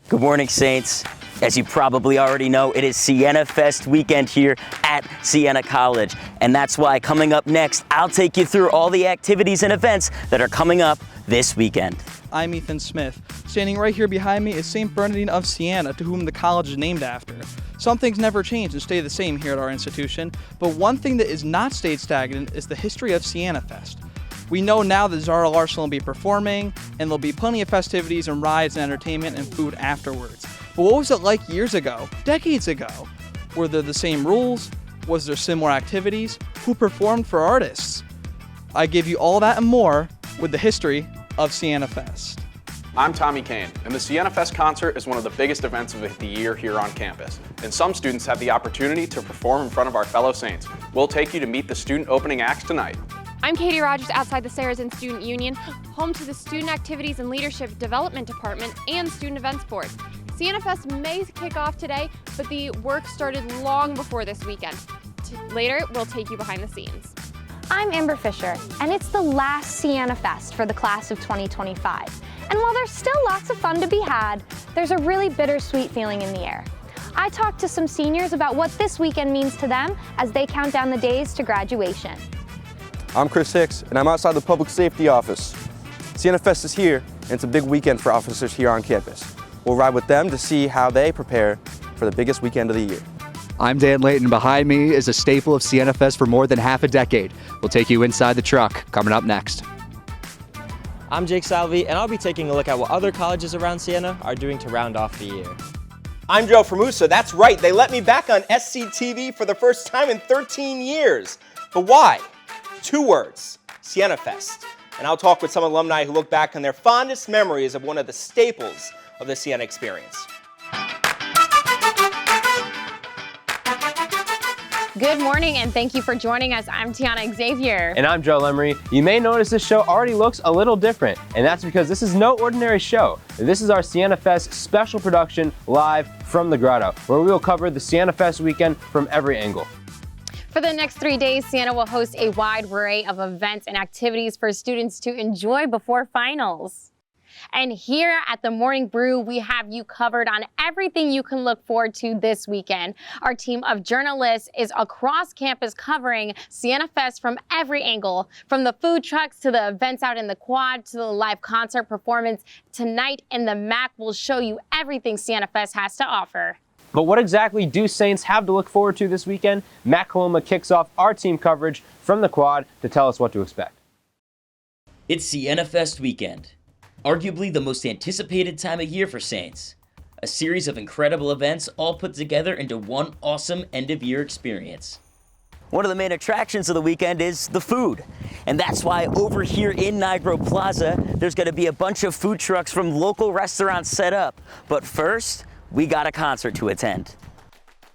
Good morning, Saints. As you probably already know, it is Siena Fest weekend here at Siena College. And that's why coming up next, I'll take you through all the activities and events that are coming up this weekend. I'm Ethan Smith. Standing right here behind me is St. Bernardine of Siena, to whom the college is named after. Some things never change and stay the same here at our institution, but one thing that is not stayed stagnant is the history of Siena Fest. We know now that Zara Larsson will be performing, and there'll be plenty of festivities and rides and entertainment and food afterwards. But what was it like years ago, decades ago? Were there the same rules? Was there similar activities? Who performed for artists? I give you all that and more with the history of Siena Fest. I'm Tommy Kane, and the Siena Fest concert is one of the biggest events of the year here on campus. And some students have the opportunity to perform in front of our fellow Saints. We'll take you to meet the student opening acts tonight. I'm Katie Rogers outside the Saracen Student Union, home to the Student Activities and Leadership Development Department and Student Events Board. Siena Fest may kick off today, but the work started long before this weekend. Later, we'll take you behind the scenes. I'm Amber Fisher, and it's the last Siena Fest for the class of 2025. And while there's still lots of fun to be had, there's a really bittersweet feeling in the air. I talked to some seniors about what this weekend means to them as they count down the days to graduation. I'm Chris Hicks, and I'm outside the Public Safety Office. Siena Fest is here, and it's a big weekend for officers here on campus. We'll ride with them to see how they prepare for the biggest weekend of the year. I'm Dan Layton. Behind me is a staple of Siena Fest for more than half a decade. We'll take you inside the truck, coming up next. I'm Jake Salvi, and I'll be taking a look at what other colleges around Siena are doing to round off the year. I'm Joe Formusa. That's right, they let me back on SCTV for the first time in 13 years. But why? 2 words, Siena Fest. And I'll talk with some alumni who look back on their fondest memories of one of the staples of the Siena experience. Good morning, and thank you for joining us. I'm Tiana Xavier. And I'm Joe Lemery. You may notice this show already looks a little different, and that's because this is no ordinary show. This is our Siena Fest special production live from the Grotto, where we will cover the Siena Fest weekend from every angle. For the next 3 days, Siena will host a wide array of events and activities for students to enjoy before finals. And here at the Morning Brew, we have you covered on everything you can look forward to this weekend. Our team of journalists is across campus covering Siena Fest from every angle, from the food trucks to the events out in the quad to the live concert performance. Tonight in the MAC will show you everything Siena Fest has to offer. But what exactly do Saints have to look forward to this weekend? Matt Coloma kicks off our team coverage from the quad to tell us what to expect. It's Siena Fest weekend, arguably the most anticipated time of year for Saints. A series of incredible events all put together into one awesome end-of-year experience. One of the main attractions of the weekend is the food. And that's why over here in Nigro Plaza, there's going to be a bunch of food trucks from local restaurants set up. But first, we got a concert to attend.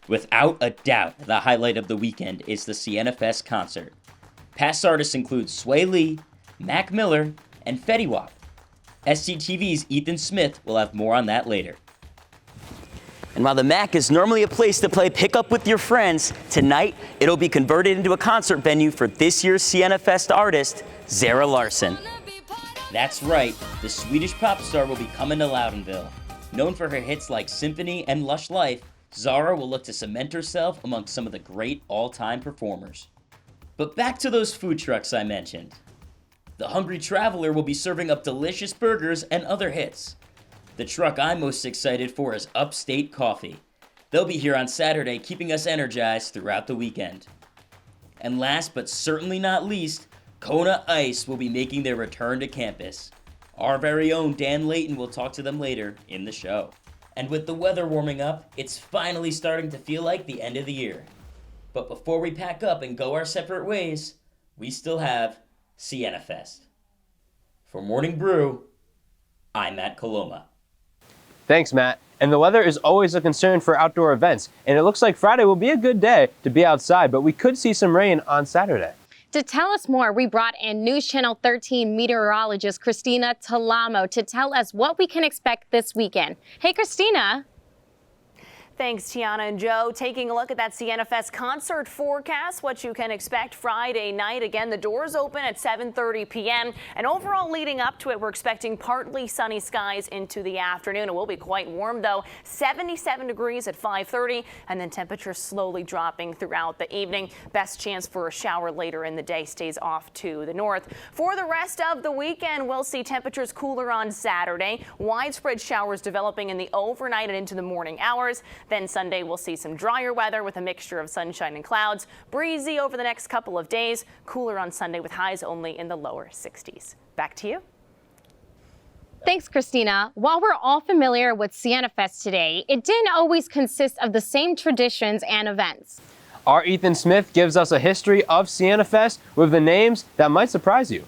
Without a doubt, the highlight of the weekend is the Siena Fest concert. Past artists include Sway Lee, Mac Miller, and Fetty Wap. SCTV's Ethan Smith will have more on that later. And while the MAC is normally a place to play pick up with your friends, tonight it'll be converted into a concert venue for this year's Siena Fest artist, Zara Larsson. That's right, the Swedish pop star will be coming to Loudonville. Known for her hits like Symphony and Lush Life, Zara will look to cement herself among some of the great all-time performers. But back to those food trucks I mentioned. The Hungry Traveler will be serving up delicious burgers and other hits. The truck I'm most excited for is Upstate Coffee. They'll be here on Saturday, keeping us energized throughout the weekend. And last but certainly not least, Kona Ice will be making their return to campus. Our very own Dan Layton will talk to them later in the show. And with the weather warming up, it's finally starting to feel like the end of the year. But before we pack up and go our separate ways, we still have Siena Fest. For Morning Brew, I'm Matt Coloma. Thanks, Matt. And the weather is always a concern for outdoor events, and it looks like Friday will be a good day to be outside, but we could see some rain on Saturday. To tell us more, we brought in News Channel 13 meteorologist Christina Talamo to tell us what we can expect this weekend. Hey, Christina. Thanks, Tiana and Joe. Taking a look at that Siena Fest concert forecast, what you can expect Friday night. Again, the doors open at 7:30 p.m. and overall leading up to it, we're expecting partly sunny skies into the afternoon. It will be quite warm, though, 77 degrees at 5:30, and then temperatures slowly dropping throughout the evening. Best chance for a shower later in the day stays off to the north. For the rest of the weekend, we'll see temperatures cooler on Saturday. Widespread showers developing in the overnight and into the morning hours. Then Sunday, we'll see some drier weather with a mixture of sunshine and clouds. Breezy over the next couple of days. Cooler on Sunday with highs only in the lower 60s. Back to you. Thanks, Christina. While we're all familiar with Siena Fest today, it didn't always consist of the same traditions and events. Our Ethan Smith gives us a history of Siena Fest with the names that might surprise you.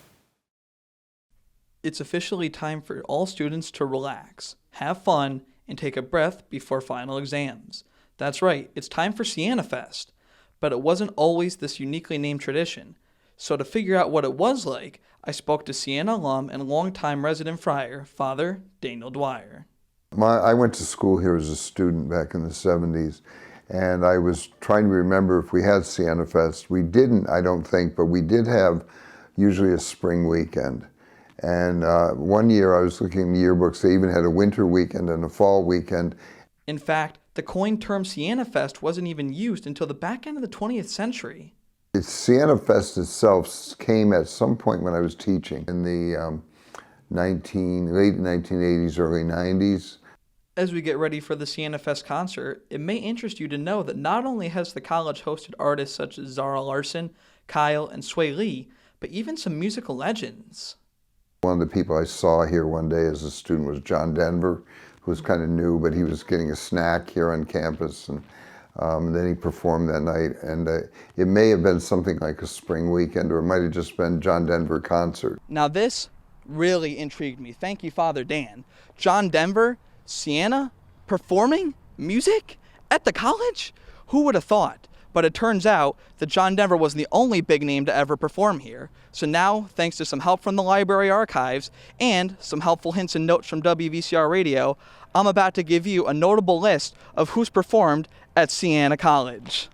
It's officially time for all students to relax, have fun, and take a breath before final exams. That's right, it's time for Siena Fest. But it wasn't always this uniquely named tradition. So to figure out what it was like, I spoke to Siena alum and longtime resident friar, Father Daniel Dwyer. I went to school here as a student back in the 70s, and I was trying to remember if we had Siena Fest. We didn't, I don't think, but we did have usually a spring weekend. And one year I was looking in the yearbooks, they even had a winter weekend and a fall weekend. In fact, the coined term Siena Fest wasn't even used until the back end of the 20th century. Siena Fest itself came at some point when I was teaching in the late 1980s, early 90s. As we get ready for the Siena Fest concert, it may interest you to know that not only has the college hosted artists such as Zara Larsson, Kyle, and Sway Lee, but even some musical legends. One of the people I saw here one day as a student was John Denver, who was kind of new, but he was getting a snack here on campus, and then he performed that night. And it may have been something like a spring weekend, or it might have just been John Denver concert. Now this really intrigued me. Thank you, Father Dan. John Denver, Siena, performing music at the college? Who would have thought? But it turns out that John Denver wasn't the only big name to ever perform here. So now, thanks to some help from the library archives and some helpful hints and notes from WVCR Radio, I'm about to give you a notable list of who's performed at Siena College.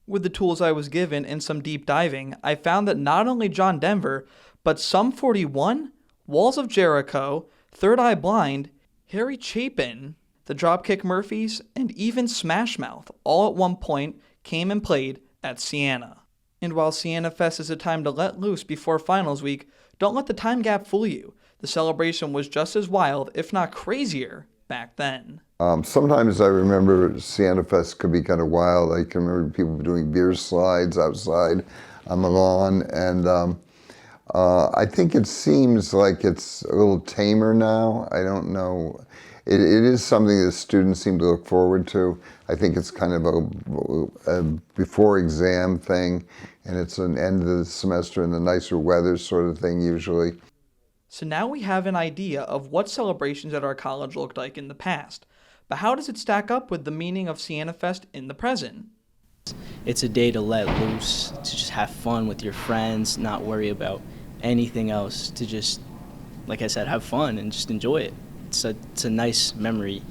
With the tools I was given and some deep diving, I found that not only John Denver, but Sum 41, Walls of Jericho, Third Eye Blind, Harry Chapin, the Dropkick Murphys, and even Smash Mouth all at one point came and played at Siena. And while Siena Fest is a time to let loose before finals week, don't let the time gap fool you. The celebration was just as wild, if not crazier, back then. Sometimes I remember Siena Fest could be kind of wild. I can remember people doing beer slides outside on the lawn, and I think it seems like it's a little tamer now. I don't know. It is something that students seem to look forward to. I think it's kind of a before exam thing, and it's an end of the semester and the nicer weather sort of thing usually. So now we have an idea of what celebrations at our college looked like in the past. But how does it stack up with the meaning of Siena Fest in the present? It's a day to let loose, to just have fun with your friends, not worry about anything else, to just, like I said, have fun and just enjoy it. It's a nice memory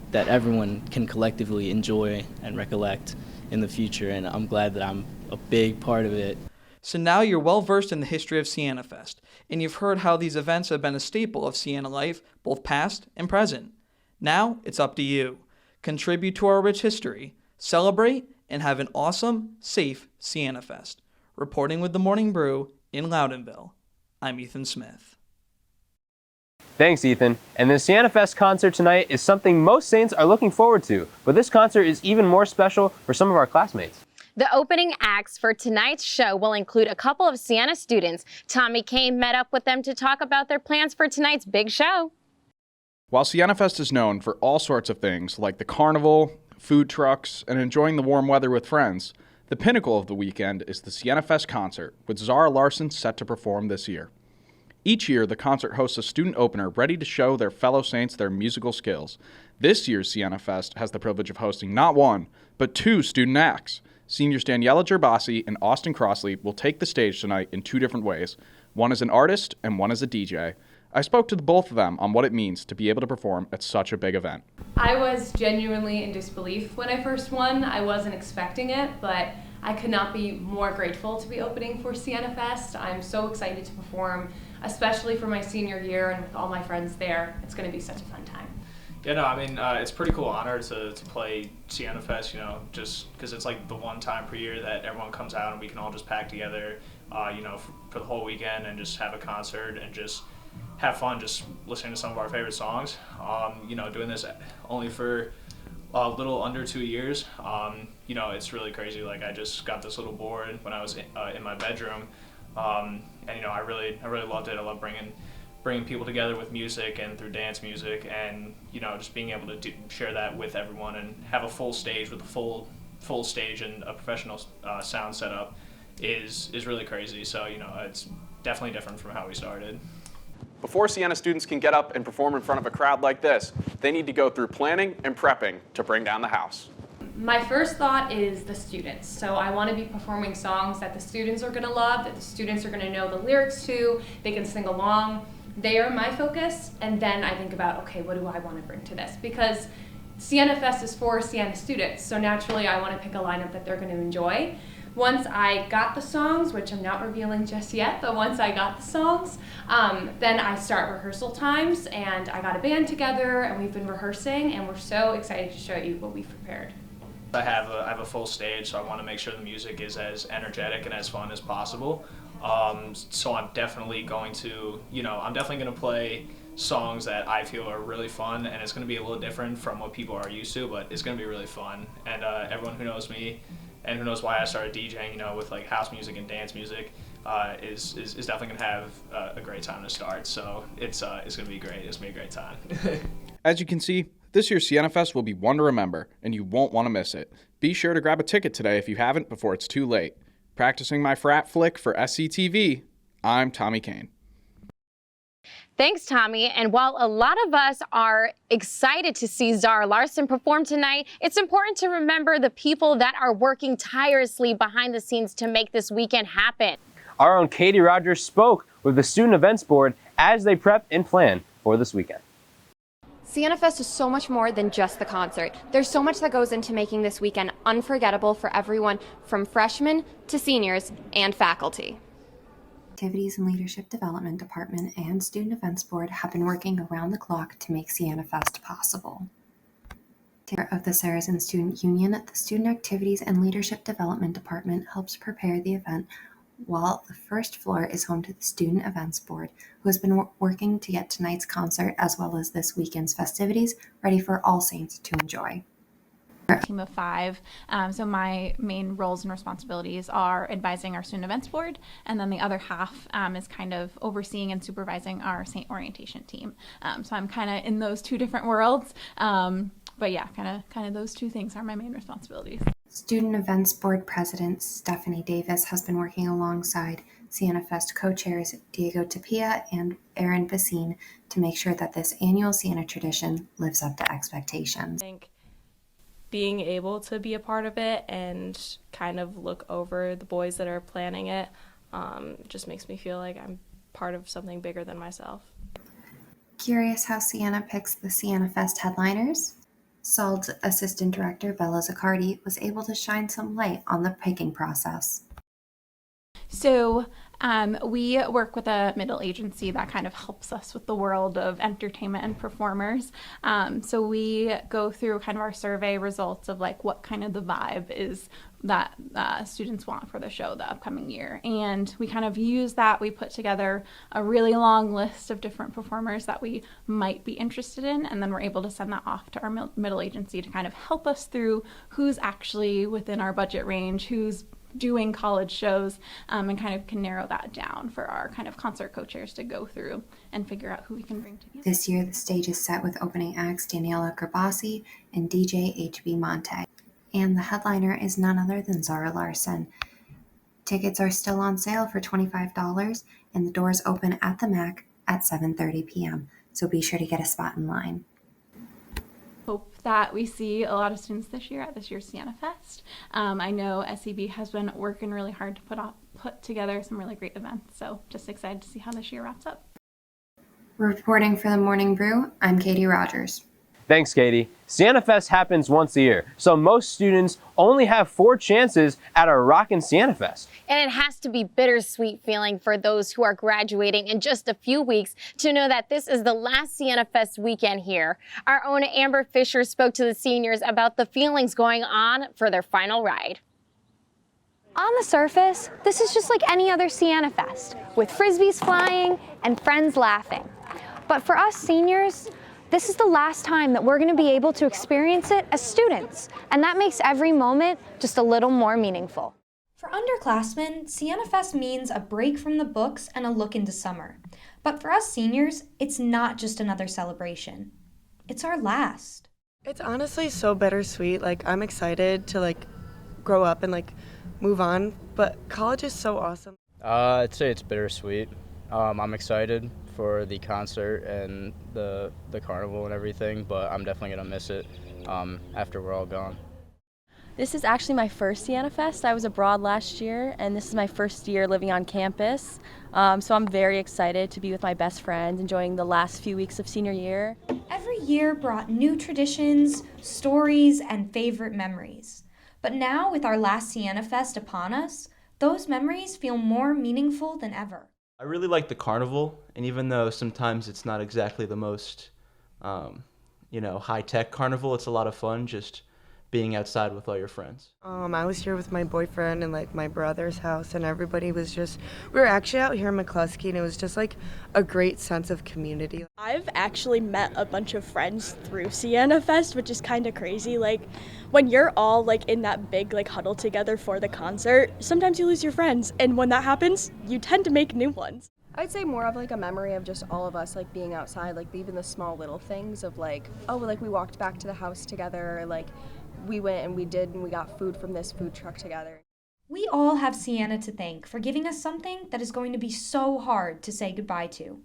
that everyone can collectively enjoy and recollect in the future, and I'm glad that I'm a big part of it. So now you're well versed in the history of Siena Fest, and you've heard how these events have been a staple of Siena life, both past and present. Now it's up to you. Contribute to our rich history, celebrate, and have an awesome, safe Siena Fest. Reporting with the Morning Brew in Loudonville, I'm Ethan Smith. Thanks, Ethan. And the Siena Fest concert tonight is something most Saints are looking forward to, but this concert is even more special for some of our classmates. The opening acts for tonight's show will include a couple of Siena students. Tommy Kane met up with them to talk about their plans for tonight's big show. While Siena Fest is known for all sorts of things like the carnival, food trucks, and enjoying the warm weather with friends, the pinnacle of the weekend is the Siena Fest concert, with Zara Larsson set to perform this year. Each year, the concert hosts a student opener ready to show their fellow Saints their musical skills. This year's Siena Fest has the privilege of hosting not one, but two student acts. Seniors Daniela Gerbasi and Austin Crossley will take the stage tonight in two different ways, one as an artist and one as a DJ. I spoke to both of them on what it means to be able to perform at such a big event. I was genuinely in disbelief when I first won. I wasn't expecting it, but I could not be more grateful to be opening for Siena Fest. I'm so excited to perform, especially for my senior year and with all my friends there. It's going to be such a fun time. Yeah, no, I mean, it's a pretty cool honor to play Siena Fest, you know, just because it's like the one time per year that everyone comes out and we can all just pack together, you know, for the whole weekend and just have a concert and just have fun just listening to some of our favorite songs. You know, doing this only for a little under 2 years, you know, it's really crazy. Like, I just got this little board when I was in my bedroom, and, you know, I really loved it. I love bringing people together with music and through dance music, and, you know, just being able to share that with everyone and have a full stage with a full stage and a professional sound setup is really crazy. So, you know, it's definitely different from how we started. Before Siena students can get up and perform in front of a crowd like this, they need to go through planning and prepping to bring down the house. My first thought is the students. So I want to be performing songs that the students are going to love, that the students are going to know the lyrics to, they can sing along. They are my focus, and then I think about, okay, what do I want to bring to this? Because Siena Fest is for Siena students, so naturally I want to pick a lineup that they're going to enjoy. Once I got the songs, which I'm not revealing just yet, but once I got the songs, then I start rehearsal times, and I got a band together, and we've been rehearsing, and we're so excited to show you what we've prepared. I have a full stage, so I want to make sure the music is as energetic and as fun as possible. So I'm definitely going to, you know, play songs that I feel are really fun, and it's going to be a little different from what people are used to, but it's going to be really fun. And everyone who knows me and who knows why I started DJing, you know, with like house music and dance music, is definitely going to have a great time to start. So it's going to be great. It's going to be a great time. As you can see, this year's Siena Fest will be one to remember, and you won't want to miss it. Be sure to grab a ticket today if you haven't before it's too late. Practicing my frat flick for SCTV, I'm Tommy Kane. Thanks, Tommy. And while a lot of us are excited to see Zara Larsson perform tonight, it's important to remember the people that are working tirelessly behind the scenes to make this weekend happen. Our own Katie Rogers spoke with the Student Events Board as they prep and plan for this weekend. Siena Fest is so much more than just the concert. There's so much that goes into making this weekend unforgettable for everyone from freshmen to seniors and faculty. Activities and Leadership Development Department and Student Events Board have been working around the clock to make Siena Fest possible. Chair of the Saracen Student Union, the Student Activities and Leadership Development Department helps prepare the event, while the first floor is home to the Student Events Board, who has been working to get tonight's concert as well as this weekend's festivities ready for all saints to enjoy. Team of 5, so my main roles and responsibilities are advising our Student Events Board, and then the other half is kind of overseeing and supervising our Saint Orientation team. So I'm kind of in those two different worlds, but yeah, kind of those two things are my main responsibilities. Student Events Board President Stephanie Davis has been working alongside Siena Fest co-chairs Diego Tapia and Aaron Basine to make sure that this annual Siena tradition lives up to expectations. I think being able to be a part of it and kind of look over the boys that are planning it just makes me feel like I'm part of something bigger than myself. Curious how Siena picks the Siena Fest headliners? SALD's Assistant Director Bella Zaccardi was able to shine some light on the picking process. So we work with a middle agency that kind of helps us with the world of entertainment and performers. So we go through kind of our survey results of like what kind of the vibe is that students want for the show the upcoming year. And we kind of use that. We put together a really long list of different performers that we might be interested in, and then we're able to send that off to our middle agency to kind of help us through who's actually within our budget range, who's doing college shows, and kind of can narrow that down for our kind of concert co-chairs to go through and figure out who we can bring together. This year, the stage is set with opening acts Daniela Grabasi and DJ HB Monte. And the headliner is none other than Zara Larsson. Tickets are still on sale for $25, and the doors open at the MAC at 7:30 p.m., so be sure to get a spot in line. Hope that we see a lot of students this year at this year's Siena Fest. I know SCB has been working really hard to put together some really great events, so just excited to see how this year wraps up. Reporting for the Morning Brew, I'm Katie Rogers. Thanks, Katie. Siena Fest happens once a year, so most students only have 4 chances at a rockin' Siena Fest. And it has to be bittersweet feeling for those who are graduating in just a few weeks to know that this is the last Siena Fest weekend here. Our own Amber Fisher spoke to the seniors about the feelings going on for their final ride. On the surface, this is just like any other Siena Fest, with frisbees flying and friends laughing. But for us seniors, this is the last time that we're going to be able to experience it as students, and that makes every moment just a little more meaningful. For underclassmen, Siena Fest means a break from the books and a look into summer. But for us seniors, it's not just another celebration. It's our last. It's honestly so bittersweet. Like, I'm excited to grow up and move on, but college is so awesome. I'd say it's bittersweet. I'm excited for the concert and the carnival and everything, but I'm definitely gonna miss it after we're all gone. This is actually my first Siena Fest. I was abroad last year, and this is my first year living on campus. So I'm very excited to be with my best friends, enjoying the last few weeks of senior year. Every year brought new traditions, stories, and favorite memories. But now, with our last Siena Fest upon us, those memories feel more meaningful than ever. I really like the carnival, and even though sometimes it's not exactly the most, high-tech carnival, it's a lot of fun just being outside with all your friends. I was here with my boyfriend and my brother's house, and everybody was we were actually out here in McCluskey, and it was just a great sense of community. I've actually met a bunch of friends through Siena Fest, which is kind of crazy. When you're all in that big huddle together for the concert, sometimes you lose your friends, and when that happens, you tend to make new ones. I'd say more of a memory of just all of us being outside, even the small little things of we walked back to the house together, we went and we got food from this food truck together. We all have Siena to thank for giving us something that is going to be so hard to say goodbye to.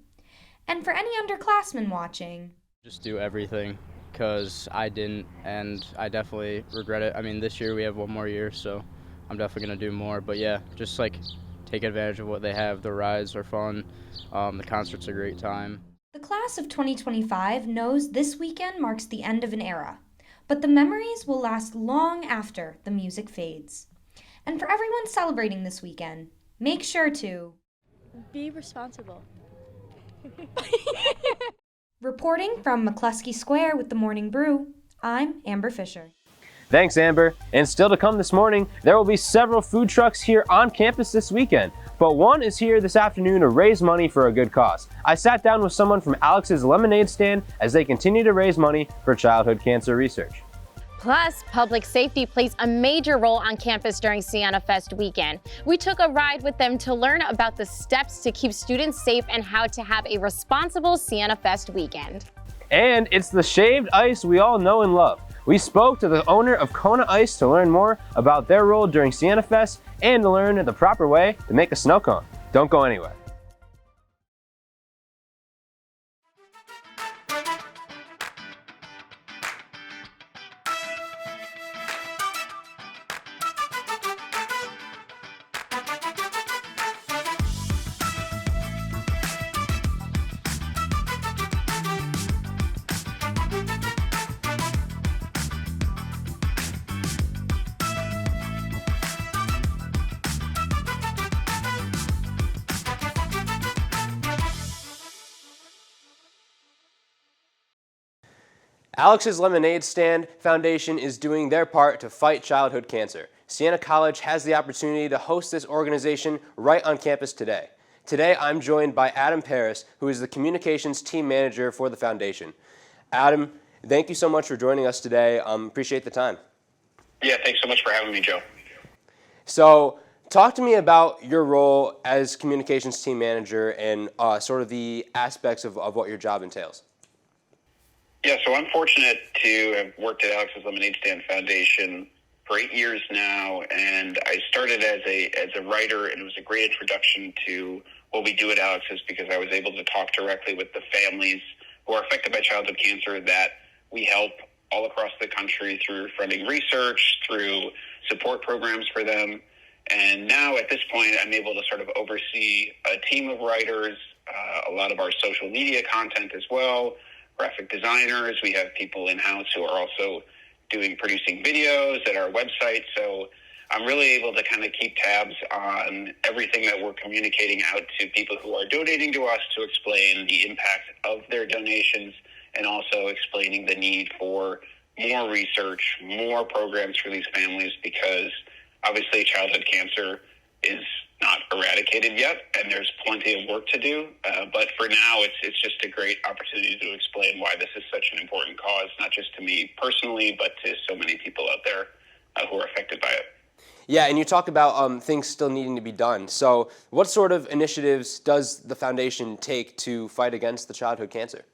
And for any underclassmen watching, Just do everything, because I didn't, and I definitely regret it. I mean, this year we have one more year, so I'm definitely going to do more. But yeah, just take advantage of what they have. The rides are fun. The concert's a great time. the class of 2025 knows this weekend marks the end of an era. But the memories will last long after the music fades. And for everyone celebrating this weekend, make sure to be responsible. Reporting from McCluskey Square with the Morning Brew, I'm Amber Fisher. Thanks, Amber. And still to come this morning, there will be several food trucks here on campus this weekend. But one is here this afternoon to raise money for a good cause. I sat down with someone from Alex's Lemonade Stand as they continue to raise money for childhood cancer research. Plus, public safety plays a major role on campus during Siena Fest weekend. We took a ride with them to learn about the steps to keep students safe and how to have a responsible Siena Fest weekend. And it's the shaved ice we all know and love. We spoke to the owner of Kona Ice to learn more about their role during Siena Fest and to learn the proper way to make a snow cone. Don't go anywhere. Alex's Lemonade Stand Foundation is doing their part to fight childhood cancer. Siena College has the opportunity to host this organization right on campus today. Today, I'm joined by Adam Paris, who is the communications team manager for the foundation. Adam, thank you so much for joining us today. Appreciate the time. Yeah, thanks so much for having me, Joe. So, talk to me about your role as communications team manager and sort of the aspects of what your job entails. Yeah, so I'm fortunate to have worked at Alex's Lemonade Stand Foundation for 8 years now, and I started as a writer, and it was a great introduction to what we do at Alex's because I was able to talk directly with the families who are affected by childhood cancer that we help all across the country through funding research, through support programs for them. And now at this point, I'm able to sort of oversee a team of writers, a lot of our social media content as well, graphic designers. We have people in-house who are also producing videos at our website. So I'm really able to kind of keep tabs on everything that we're communicating out to people who are donating to us, to explain the impact of their donations, and also explaining the need for more research, more programs for these families, because obviously childhood cancer is not eradicated yet, and there's plenty of work to do. But for now, it's just a great opportunity to explain why this is such an important cause, not just to me personally, but to so many people out there who are affected by it. Yeah, and you talk about things still needing to be done. So what sort of initiatives does the foundation take to fight against the childhood cancer?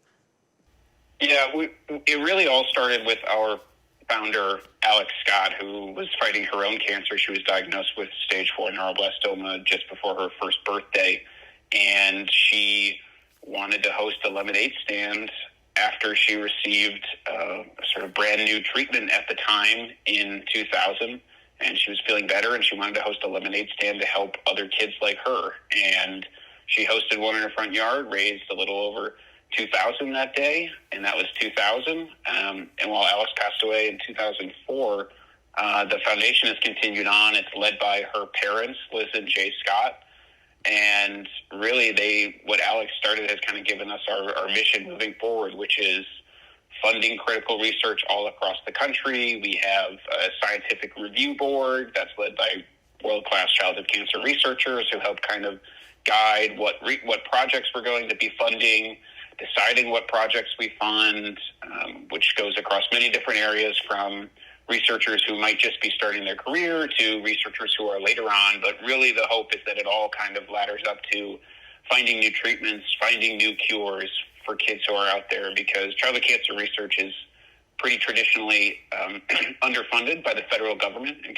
Yeah, it really all started with our founder, Alex Scott, who was fighting her own cancer. She was diagnosed with stage 4 neuroblastoma just before her first birthday, and she wanted to host a lemonade stand after she received a sort of brand new treatment at the time in 2000, and she was feeling better, and she wanted to host a lemonade stand to help other kids like her. And she hosted one in her front yard, raised a little over $2,000 that day, and that was 2000. And while Alex passed away in 2004, the foundation has continued on. It's led by her parents, Liz and Jay Scott. And really, what Alex started has kind of given us our mission moving forward, which is funding critical research all across the country. We have a scientific review board that's led by world-class childhood cancer researchers who help kind of guide what projects we're going to be funding, deciding what projects we fund, which goes across many different areas, from researchers who might just be starting their career to researchers who are later on. But really the hope is that it all kind of ladders up to finding new treatments, finding new cures for kids who are out there, because childhood cancer research is pretty traditionally underfunded by the federal government in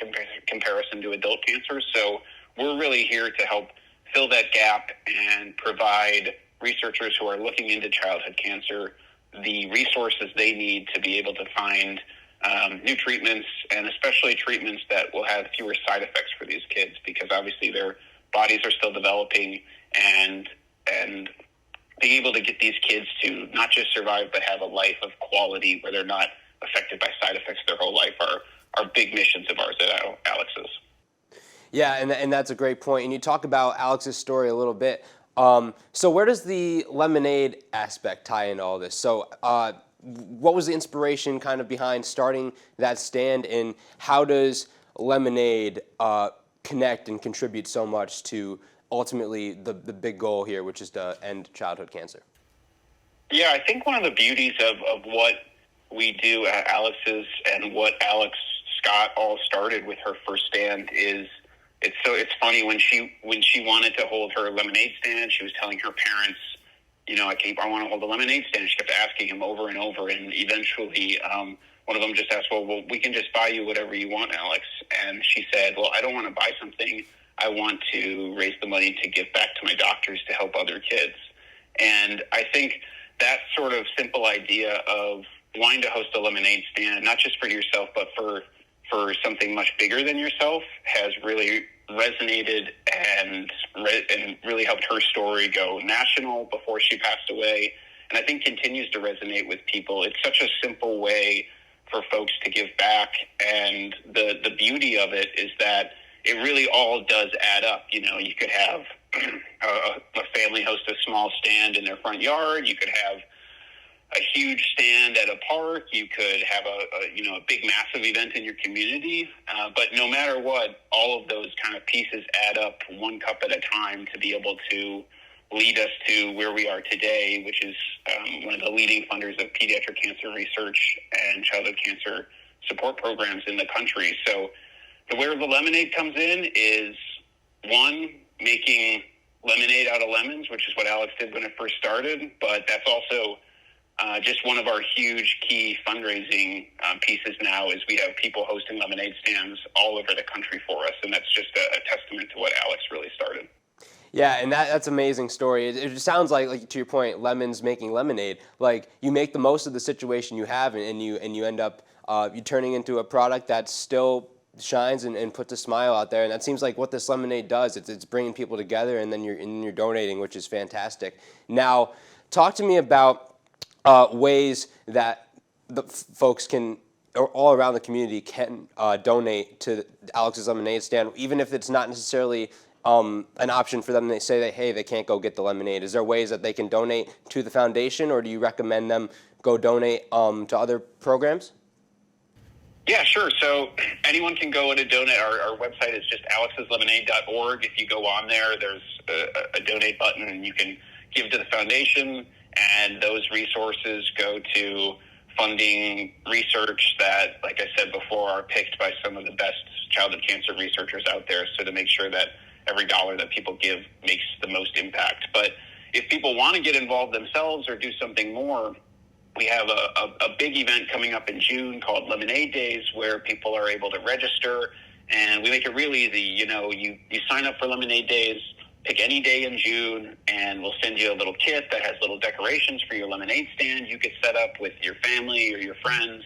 comparison to adult cancer. So we're really here to help fill that gap and provide researchers who are looking into childhood cancer the resources they need to be able to find new treatments, and especially treatments that will have fewer side effects for these kids, because obviously their bodies are still developing, and being able to get these kids to not just survive but have a life of quality where they're not affected by side effects their whole life are big missions of ours at Alex's. Yeah, and that's a great point. And you talk about Alex's story a little bit. So where does the lemonade aspect tie into all this? So what was the inspiration kind of behind starting that stand, and how does lemonade connect and contribute so much to ultimately the big goal here, which is to end childhood cancer? Yeah, I think one of the beauties of what we do at Alex's and what Alex Scott all started with her first stand is, it's funny, when she wanted to hold her lemonade stand, she was telling her parents, I want to hold a lemonade stand. She kept asking him over and over, and eventually one of them just asked, well, we can just buy you whatever you want, Alex. And she said, well, I don't want to buy something. I want to raise the money to give back to my doctors to help other kids. And I think that sort of simple idea of wanting to host a lemonade stand, not just for yourself, but for something much bigger than yourself, has really resonated and really helped her story go national before she passed away, and I think continues to resonate with people. It's such a simple way for folks to give back, and the beauty of it is that it really all does add up. You could have a family host a small stand in their front yard. You could have a huge stand at a park. You could have a big, massive event in your community. But no matter what, all of those kind of pieces add up one cup at a time to be able to lead us to where we are today, which is one of the leading funders of pediatric cancer research and childhood cancer support programs in the country. So where the lemonade comes in is, one, making lemonade out of lemons, which is what Alex did when it first started, but that's also just one of our huge key fundraising pieces now, is we have people hosting lemonade stands all over the country for us, and that's just a testament to what Alex really started. Yeah, and that's an amazing story. It sounds like, to your point, lemons making lemonade. Like, you make the most of the situation you have, and you end up you turning into a product that still shines and puts a smile out there. And that seems like what this lemonade does. It's bringing people together, and then you're donating, which is fantastic. Now, talk to me about ways that the folks can, or all around the community, can donate to Alex's Lemonade Stand, even if it's not necessarily an option for them? They say that, hey, they can't go get the lemonade. Is there ways that they can donate to the foundation, or do you recommend them go donate to other programs? Yeah, sure. So anyone can go in and donate. Our website is just alexslemonade.org. If you go on there, there's a donate button, and you can give to the foundation, and those resources go to funding research that, like I said before, are picked by some of the best childhood cancer researchers out there, so to make sure that every dollar that people give makes the most impact. But if people want to get involved themselves or do something more, we have a big event coming up in June called Lemonade Days, where people are able to register, and we make it real easy. You sign up for Lemonade Days, pick any day in June, and we'll send you a little kit that has little decorations for your lemonade stand. You get set up with your family or your friends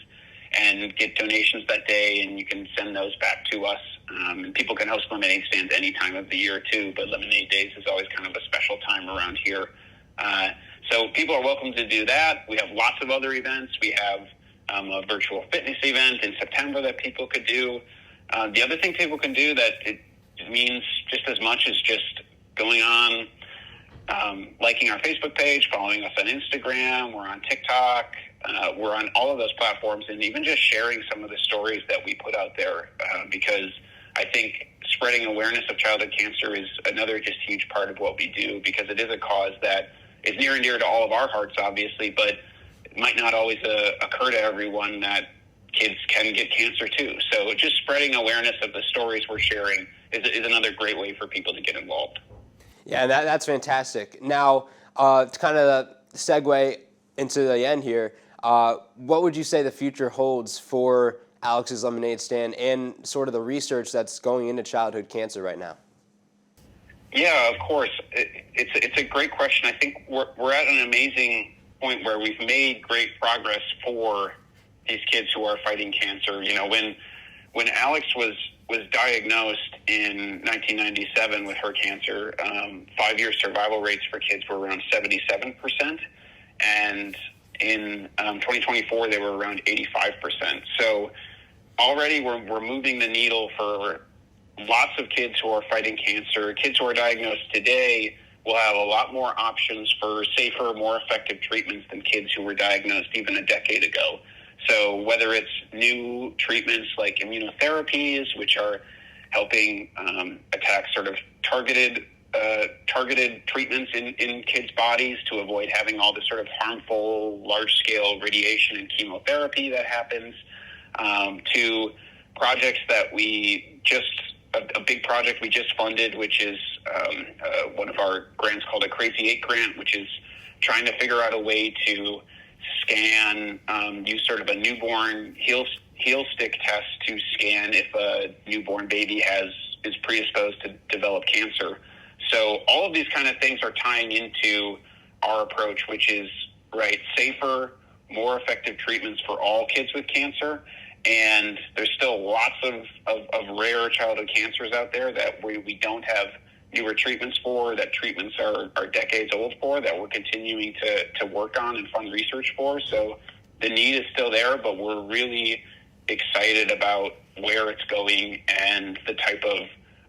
and get donations that day, and you can send those back to us. And people can host lemonade stands any time of the year too, but Lemonade Days is always kind of a special time around here. So people are welcome to do that. We have lots of other events. We have a virtual fitness event in September that people could do. The other thing people can do that it means just as much as just going on, liking our Facebook page, following us on Instagram. We're on TikTok. We're on all of those platforms, and even just sharing some of the stories that we put out there, because I think spreading awareness of childhood cancer is another just huge part of what we do, because it is a cause that is near and dear to all of our hearts, obviously, but it might not always occur to everyone that kids can get cancer too. So just spreading awareness of the stories we're sharing is another great way for people to get involved. Yeah, that's fantastic. Now, to kind of segue into the end here, what would you say the future holds for Alex's Lemonade Stand and sort of the research that's going into childhood cancer right now? Yeah, of course. It's a great question. I think we're at an amazing point where we've made great progress for these kids who are fighting cancer. You know, when Alex was diagnosed in 1997 with her cancer, 5-year survival rates for kids were around 77%, and in 2024 they were around 85%. So already we're moving the needle for lots of kids who are fighting cancer. Kids who are diagnosed today will have a lot more options for safer, more effective treatments than kids who were diagnosed even a decade ago. So whether it's new treatments like immunotherapies, which are helping attack sort of targeted treatments in kids' bodies to avoid having all this sort of harmful, large-scale radiation and chemotherapy that happens, to projects that a big project we just funded, which is one of our grants called a Crazy 8 grant, which is trying to figure out a way to scan, use sort of a newborn heel stick test to scan if a newborn baby is predisposed to develop cancer. So all of these kind of things are tying into our approach, which is safer, more effective treatments for all kids with cancer. And there's still lots of rare childhood cancers out there that we don't have newer treatments for, that treatments are decades old for, that we're continuing to work on and fund research for. So the need is still there, but we're really excited about where it's going and the type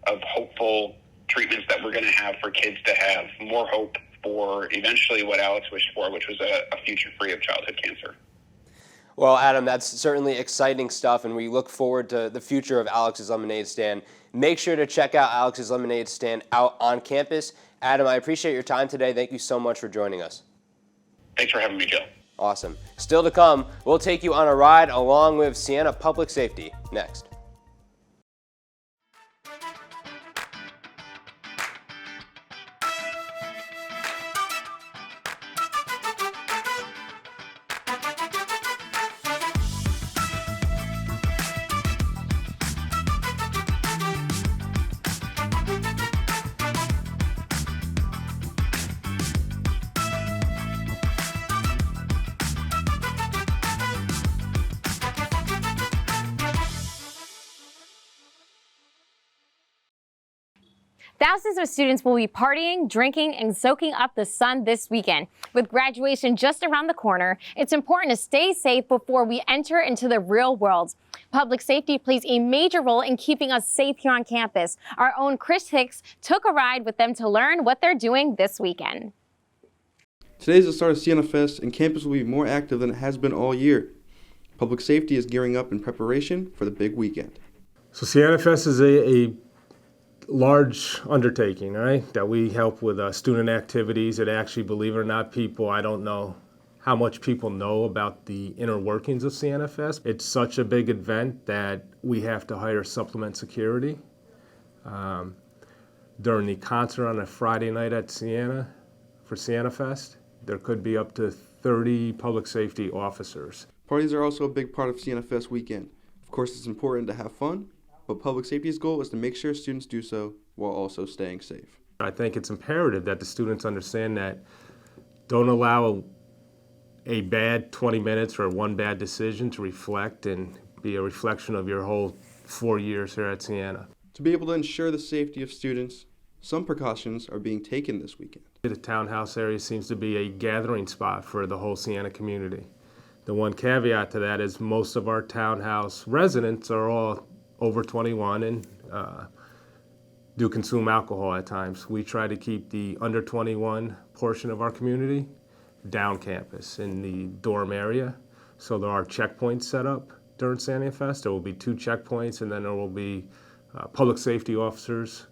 of hopeful treatments that we're going to have for kids to have more hope for eventually what Alex wished for, which was a future free of childhood cancer. Well, Adam, that's certainly exciting stuff, and we look forward to the future of Alex's Lemonade Stand. Make sure to check out Alex's Lemonade Stand out on campus. Adam, I appreciate your time today. Thank you so much for joining us. Thanks for having me, Joe. Awesome. Still to come, we'll take you on a ride along with Siena Public Safety next. Thousands of students will be partying, drinking, and soaking up the sun this weekend. With graduation just around the corner, it's important to stay safe before we enter into the real world. Public safety plays a major role in keeping us safe here on campus. Our own Chris Hicks took a ride with them to learn what they're doing this weekend. Today is the start of Siena Fest, and campus will be more active than it has been all year. Public safety is gearing up in preparation for the big weekend. So Siena Fest is a large undertaking, right? That we help with student activities. It actually, believe it or not, I don't know how much people know about the inner workings of Siena Fest. It's such a big event that we have to hire supplement security. During the concert on a Friday night at Siena, for Siena Fest, there could be up to 30 public safety officers. Parties are also a big part of Siena Fest weekend. Of course, it's important to have fun, but public safety's goal is to make sure students do so while also staying safe. I think it's imperative that the students understand that don't allow a bad 20 minutes or one bad decision to reflect and be a reflection of your whole 4 years here at Siena. To be able to ensure the safety of students, some precautions are being taken this weekend. The townhouse area seems to be a gathering spot for the whole Siena community. The one caveat to that is most of our townhouse residents are all over 21 and do consume alcohol at times. We try to keep the under 21 portion of our community down campus in the dorm area. So there are checkpoints set up during Siena Fest. There will be 2 checkpoints, and then there will be public safety officers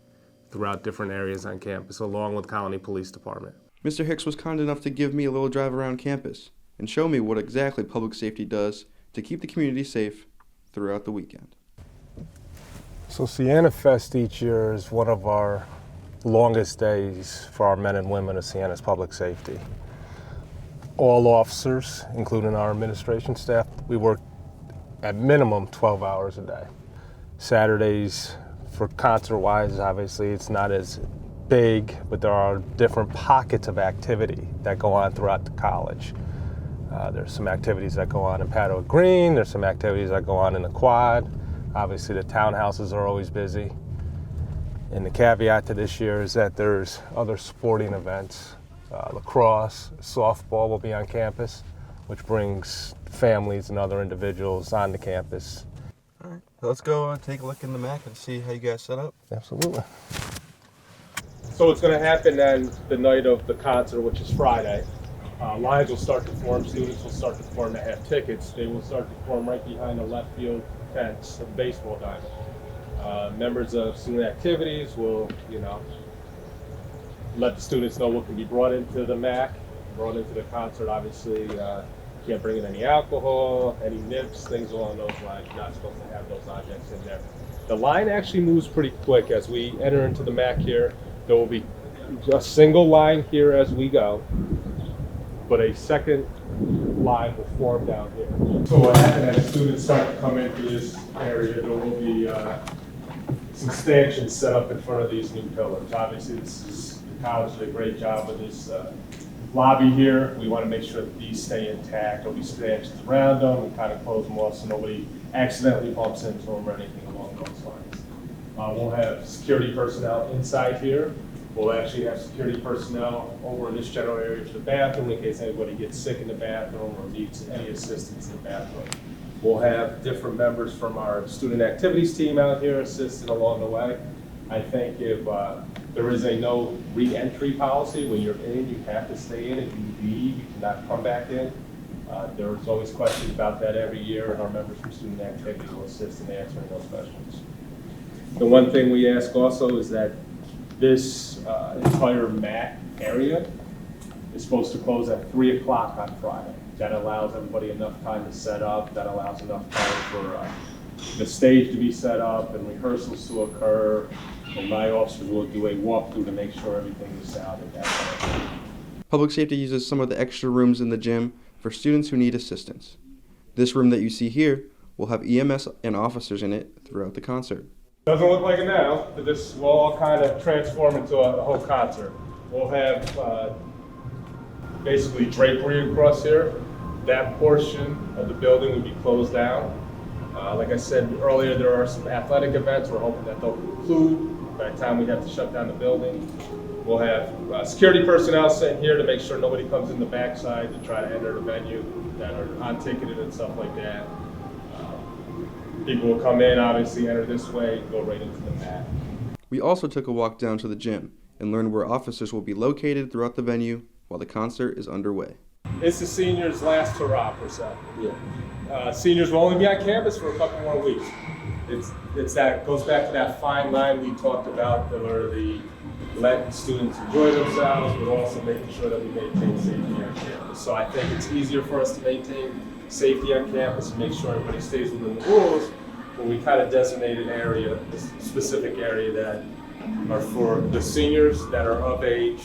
throughout different areas on campus, along with Colony Police Department. Mr. Hicks was kind enough to give me a little drive around campus and show me what exactly public safety does to keep the community safe throughout the weekend. So Siena Fest each year is one of our longest days for our men and women of Siena's public safety. All officers, including our administration staff, we work at minimum 12 hours a day. Saturdays, for concert-wise, obviously it's not as big, but there are different pockets of activity that go on throughout the college. There's some activities that go on in Paddock Green, there's some activities that go on in the quad. Obviously the townhouses are always busy. And the caveat to this year is that there's other sporting events. Lacrosse, softball will be on campus, which brings families and other individuals on the campus. All right, let's go take a look in the MAC and see how you guys set up. Absolutely. So what's going to happen then the night of the concert, which is Friday, lines will start to form, students will start to form that have tickets. They will start to form right behind the left field fence of the baseball diamond. Members of student activities will, let the students know what can be brought into the MAC, brought into the concert. Obviously, can't bring in any alcohol, any nips, things along those lines. You're not supposed to have those objects in there. The line actually moves pretty quick as we enter into the MAC here. There will be a single line here as we go, but a second line will form down here. So what happens as students start to come into this area, there will be some stanchions set up in front of these new pillars. Obviously, the college did a great job with this lobby here. We want to make sure that these stay intact. There'll be stanchions around them and kind of close them off so nobody accidentally bumps into them or anything along those lines. We'll have security personnel inside here. We'll actually have security personnel over in this general area to the bathroom in case anybody gets sick in the bathroom or needs any assistance in the bathroom. We'll have different members from our student activities team out here assisting along the way. I think if there is a no re-entry policy, when you're in, you have to stay in. If you leave, you cannot come back in. There's always questions about that every year, and our members from student activities will assist in answering those questions. The one thing we ask also is that this entire MAC area is supposed to close at 3 o'clock on Friday. That allows everybody enough time to set up. That allows enough time for the stage to be set up and rehearsals to occur. And my officers will do a walkthrough to make sure everything is sound at that time. Public safety uses some of the extra rooms in the gym for students who need assistance. This room that you see here will have EMS and officers in it throughout the concert. Doesn't look like it now, but this will all kind of transform into a whole concert. We'll have basically drapery across here. That portion of the building will be closed down. Like I said earlier, there are some athletic events. We're hoping that they'll conclude By the time we have to shut down the building, we'll have security personnel sitting here to make sure nobody comes in the backside to try to enter the venue that are unticketed and stuff like that. People will come in, obviously enter this way, go right into the mat. We also took a walk down to the gym and learned where officers will be located throughout the venue while the concert is underway. It's the seniors' last hurrah, per se. Yeah. Seniors will only be on campus for a couple more weeks. It's that goes back to that fine line we talked about, where the letting students enjoy themselves, but also making sure that we maintain safety on campus. So I think it's easier for us to maintain safety on campus and make sure everybody stays within the rules, but we kind of designated area, this specific area that are for the seniors that are of age,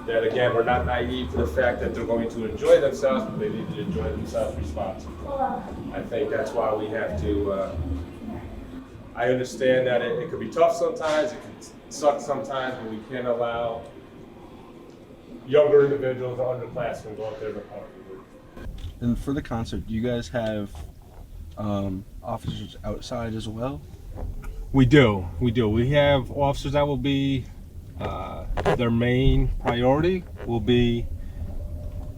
that again, we're not naive to the fact that they're going to enjoy themselves, but they need to enjoy themselves responsibly. I think that's why we have to, I understand that it could be tough sometimes, it can suck sometimes, but we can't allow younger individuals or underclassmen go out there to party. And for the concert, do you guys have officers outside as well? We do. We have officers that will be, their main priority will be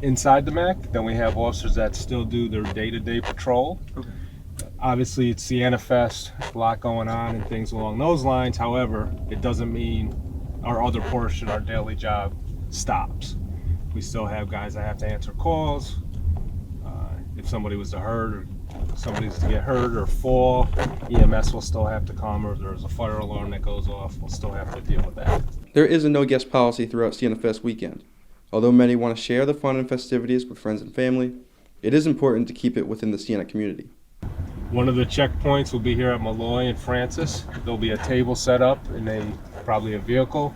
inside the MAC. Then we have officers that still do their day-to-day patrol. Okay. Obviously, it's Siena Fest, a lot going on and things along those lines. However, it doesn't mean our other portion, our daily job, stops. We still have guys that have to answer calls. If somebody was to hurt or somebody's to get hurt or fall, EMS will still have to come, or if there's a fire alarm that goes off, we'll still have to deal with that. There is a no guest policy throughout Siena Fest weekend. Although many want to share the fun and festivities with friends and family, it is important to keep it within the Siena community. One of the checkpoints will be here at Malloy and Francis. There'll be a table set up in probably a vehicle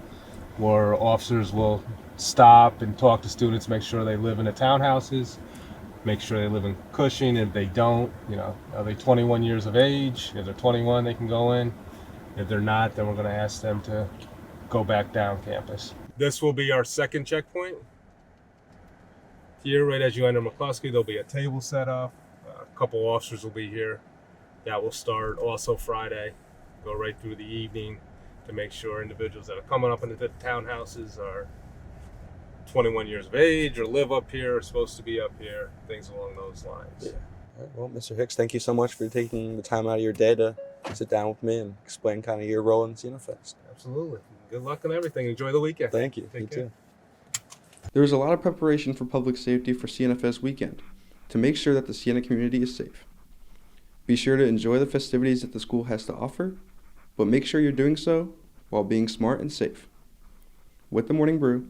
where officers will stop and talk to students, make sure they live in the townhouses, make sure they live in Cushing. If they don't, are they 21 years of age? If they're 21, they can go in. If they're not, then we're going to ask them to go back down campus. This will be our second checkpoint. Here, right as you enter McCluskey, there'll be a table set up. A couple officers will be here. That will start also Friday, go right through the evening to make sure individuals that are coming up into the townhouses are 21 years of age or live up here, are supposed to be up here, things along those lines. Yeah. All right, well, Mr. Hicks, thank you so much for taking the time out of your day to sit down with me and explain kind of your role in Siena Fest. Absolutely. Good luck on everything. Enjoy the weekend. Thank you. Take care. Too. There is a lot of preparation for public safety for Siena Fest weekend to make sure that the Siena community is safe. Be sure to enjoy the festivities that the school has to offer, but make sure you're doing so while being smart and safe. With the Morning Brew,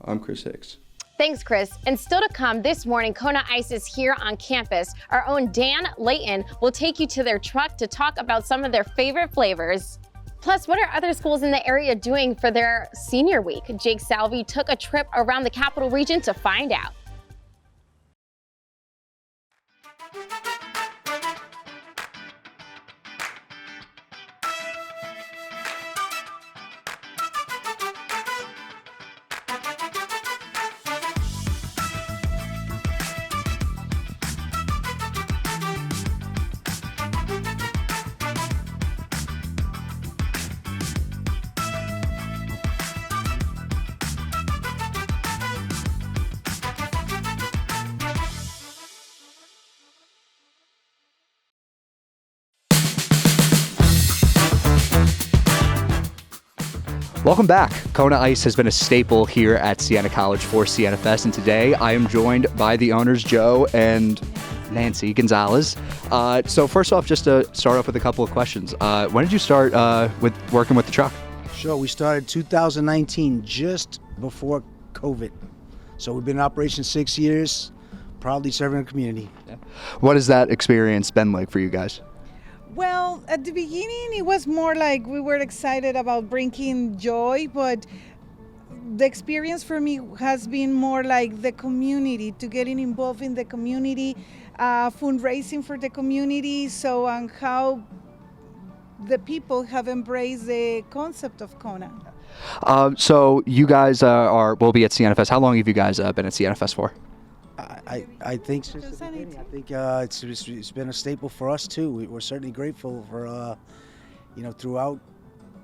I'm Chris Hicks. Thanks, Chris. And still to come this morning, Kona Ice is here on campus. Our own Dan Layton will take you to their truck to talk about some of their favorite flavors. Plus, what are other schools in the area doing for their senior week? Jake Salvi took a trip around the Capital Region to find out. Welcome back. Kona Ice has been a staple here at Siena College for Siena Fest, and today I am joined by the owners, Joe and Nancy Gonzalez. So first off, just to start off with a couple of questions. When did you start with working with the truck? Sure, we started 2019, just before COVID. So we've been in operation 6 years, proudly serving the community. Yeah. What has that experience been like for you guys? Well, at the beginning, it was more like we were excited about bringing joy, but the experience for me has been more like the community, to getting involved in the community, fundraising for the community, so on how the people have embraced the concept of Kona. So you guys will be at Siena Fest. How long have you guys been at Siena Fest for? I think since the beginning. I think it's been a staple for us too. We're certainly grateful for throughout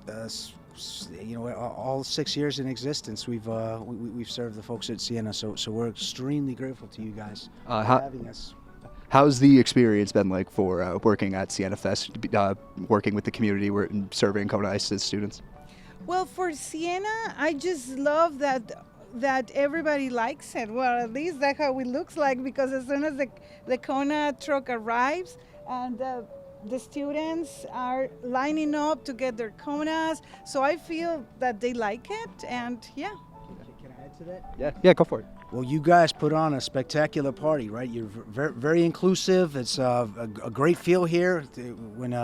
all 6 years in existence, we've served the folks at Siena. So we're extremely grateful to you guys for having us. How's the experience been like for working at Siena Fest, working with the community, and serving Kona Ice to students? Well, for Siena, I just love that everybody likes it. Well, at least that's how it looks like, because as soon as the Kona truck arrives and the students are lining up to get their Konas, so I feel that they like it, and yeah. Can I add to that? Yeah, go for it. Well, you guys put on a spectacular party, right? You're very, very inclusive. It's a great feel here when,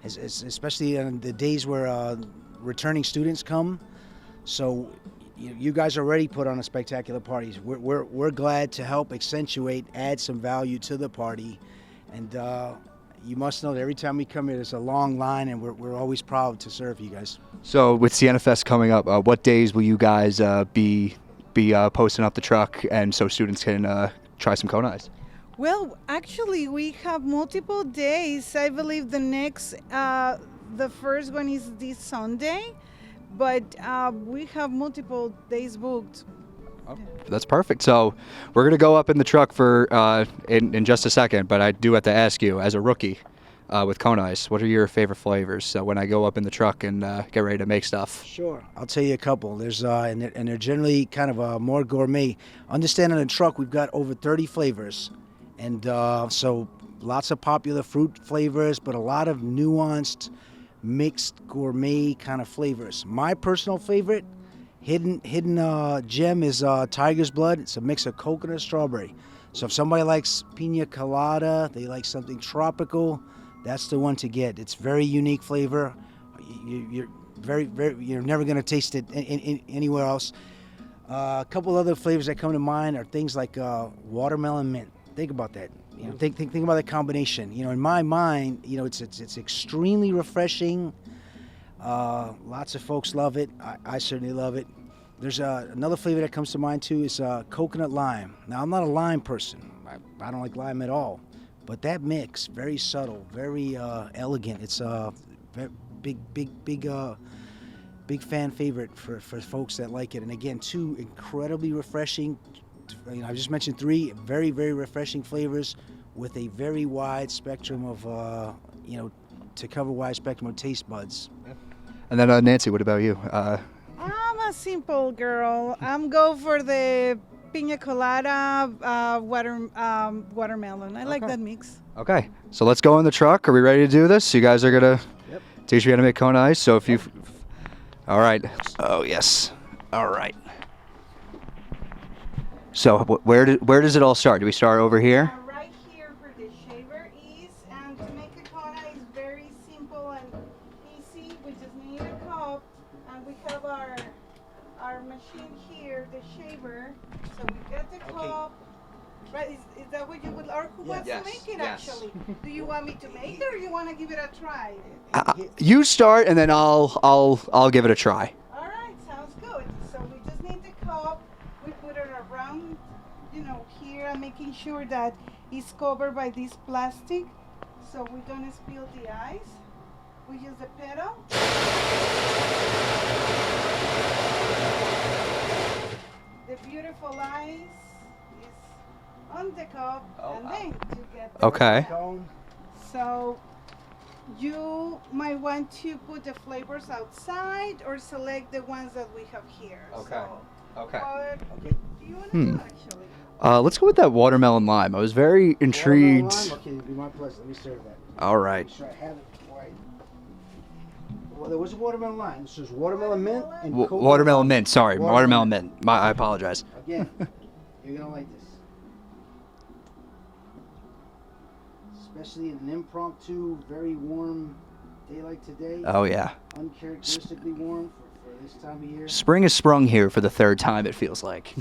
especially on the days where returning students come. So you guys already put on a spectacular party. We're glad to help accentuate, add some value to the party. And you must know that every time we come here, there's a long line, and we're always proud to serve you guys. So with Siena Fest coming up, what days will you guys be posting up the truck, and so students can try some Kona Ice? Well, actually, we have multiple days. I believe the first one is this Sunday, but we have multiple days booked. That's perfect. So we're going to go up in the truck for in just a second, but I do have to ask you, as a rookie with Kona Ice, what are your favorite flavors? So when I go up in the truck and get ready to make stuff. Sure, I'll tell you a couple. There's and they're generally kind of more gourmet. Understand, in the truck we've got over 30 flavors, and so lots of popular fruit flavors, but a lot of nuanced, mixed gourmet kind of flavors. My personal favorite hidden gem is Tiger's Blood. It's a mix of coconut and strawberry. So if somebody likes pina colada, they like something tropical, that's the one to get. It's very unique flavor. You're never going to taste it anywhere else. A couple other flavors that come to mind are things like watermelon mint. Think about that. Think about that combination. In my mind, it's extremely refreshing. Lots of folks love it. I certainly love it. There's another flavor that comes to mind too, is coconut lime. Now, I'm not a lime person. I don't like lime at all. But that mix, very subtle, very elegant. It's a big fan favorite for folks that like it. And again, two incredibly refreshing. I just mentioned three very, very refreshing flavors with a very wide spectrum of, to cover a wide spectrum of taste buds. And then Nancy, what about you? I'm a simple girl. I'm go for the pina colada, watermelon. I like that mix. Okay, so let's go in the truck. Are we ready to do this? You guys are gonna teach me how to make Kona Ice. So if you, all right. Oh yes. All right. So where does it all start? Do we start over here? Right here for the shaver is, and to make a Kona is very simple and easy. We just need a cup, and we have our machine here, the shaver. So we get the cup. Right? Is that what you would, or who wants to make it actually? Do you want me to make it, or you want to give it a try? You start, and then I'll give it a try. All right, sounds good. So we just need the cup. We put it around, here, and making sure that it's covered by this plastic, so we don't spill the ice. We use the pedal. The beautiful ice is on the cup, and then you get the cone. So you might want to put the flavors outside or select the ones that we have here. Okay. So, Okay. Do you want to do actually? Let's go with that watermelon lime. I was very intrigued. Watermelon lime? Okay, it'd be my pleasure. Let me serve that. All right. Make sure I have it right. Well, there was a watermelon lime. This is watermelon mint and coconut Watermelon lime. mint. Sorry, watermelon mint. I apologize. Again, you're gonna like this, especially in an impromptu, very warm day like today. Oh yeah. Uncharacteristically warm for this time of year. Spring has sprung here for the third time, it feels like.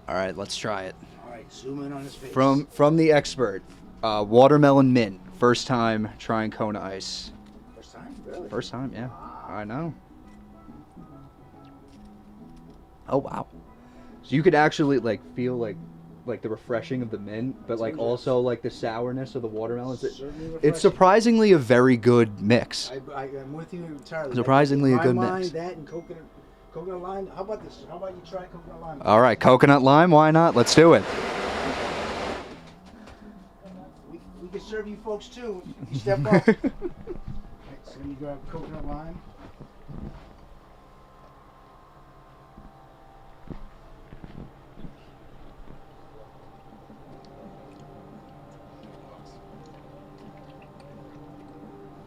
All right, let's try it. All right, zoom in on his face. From the expert, watermelon mint. First time trying Kona Ice. First time, really? First time, yeah. I know. Oh wow. So you could actually feel like the refreshing of the mint, but like also like the sourness of the watermelons. Certainly It's refreshing. surprisingly a very good mix. I'm with you entirely. Surprisingly In a good my mind, mix. That and coconut lime. How about this? How about you try coconut lime? All right, coconut lime. Why not? Let's do it. We can serve you folks too. You step up. All right, so let me grab coconut lime.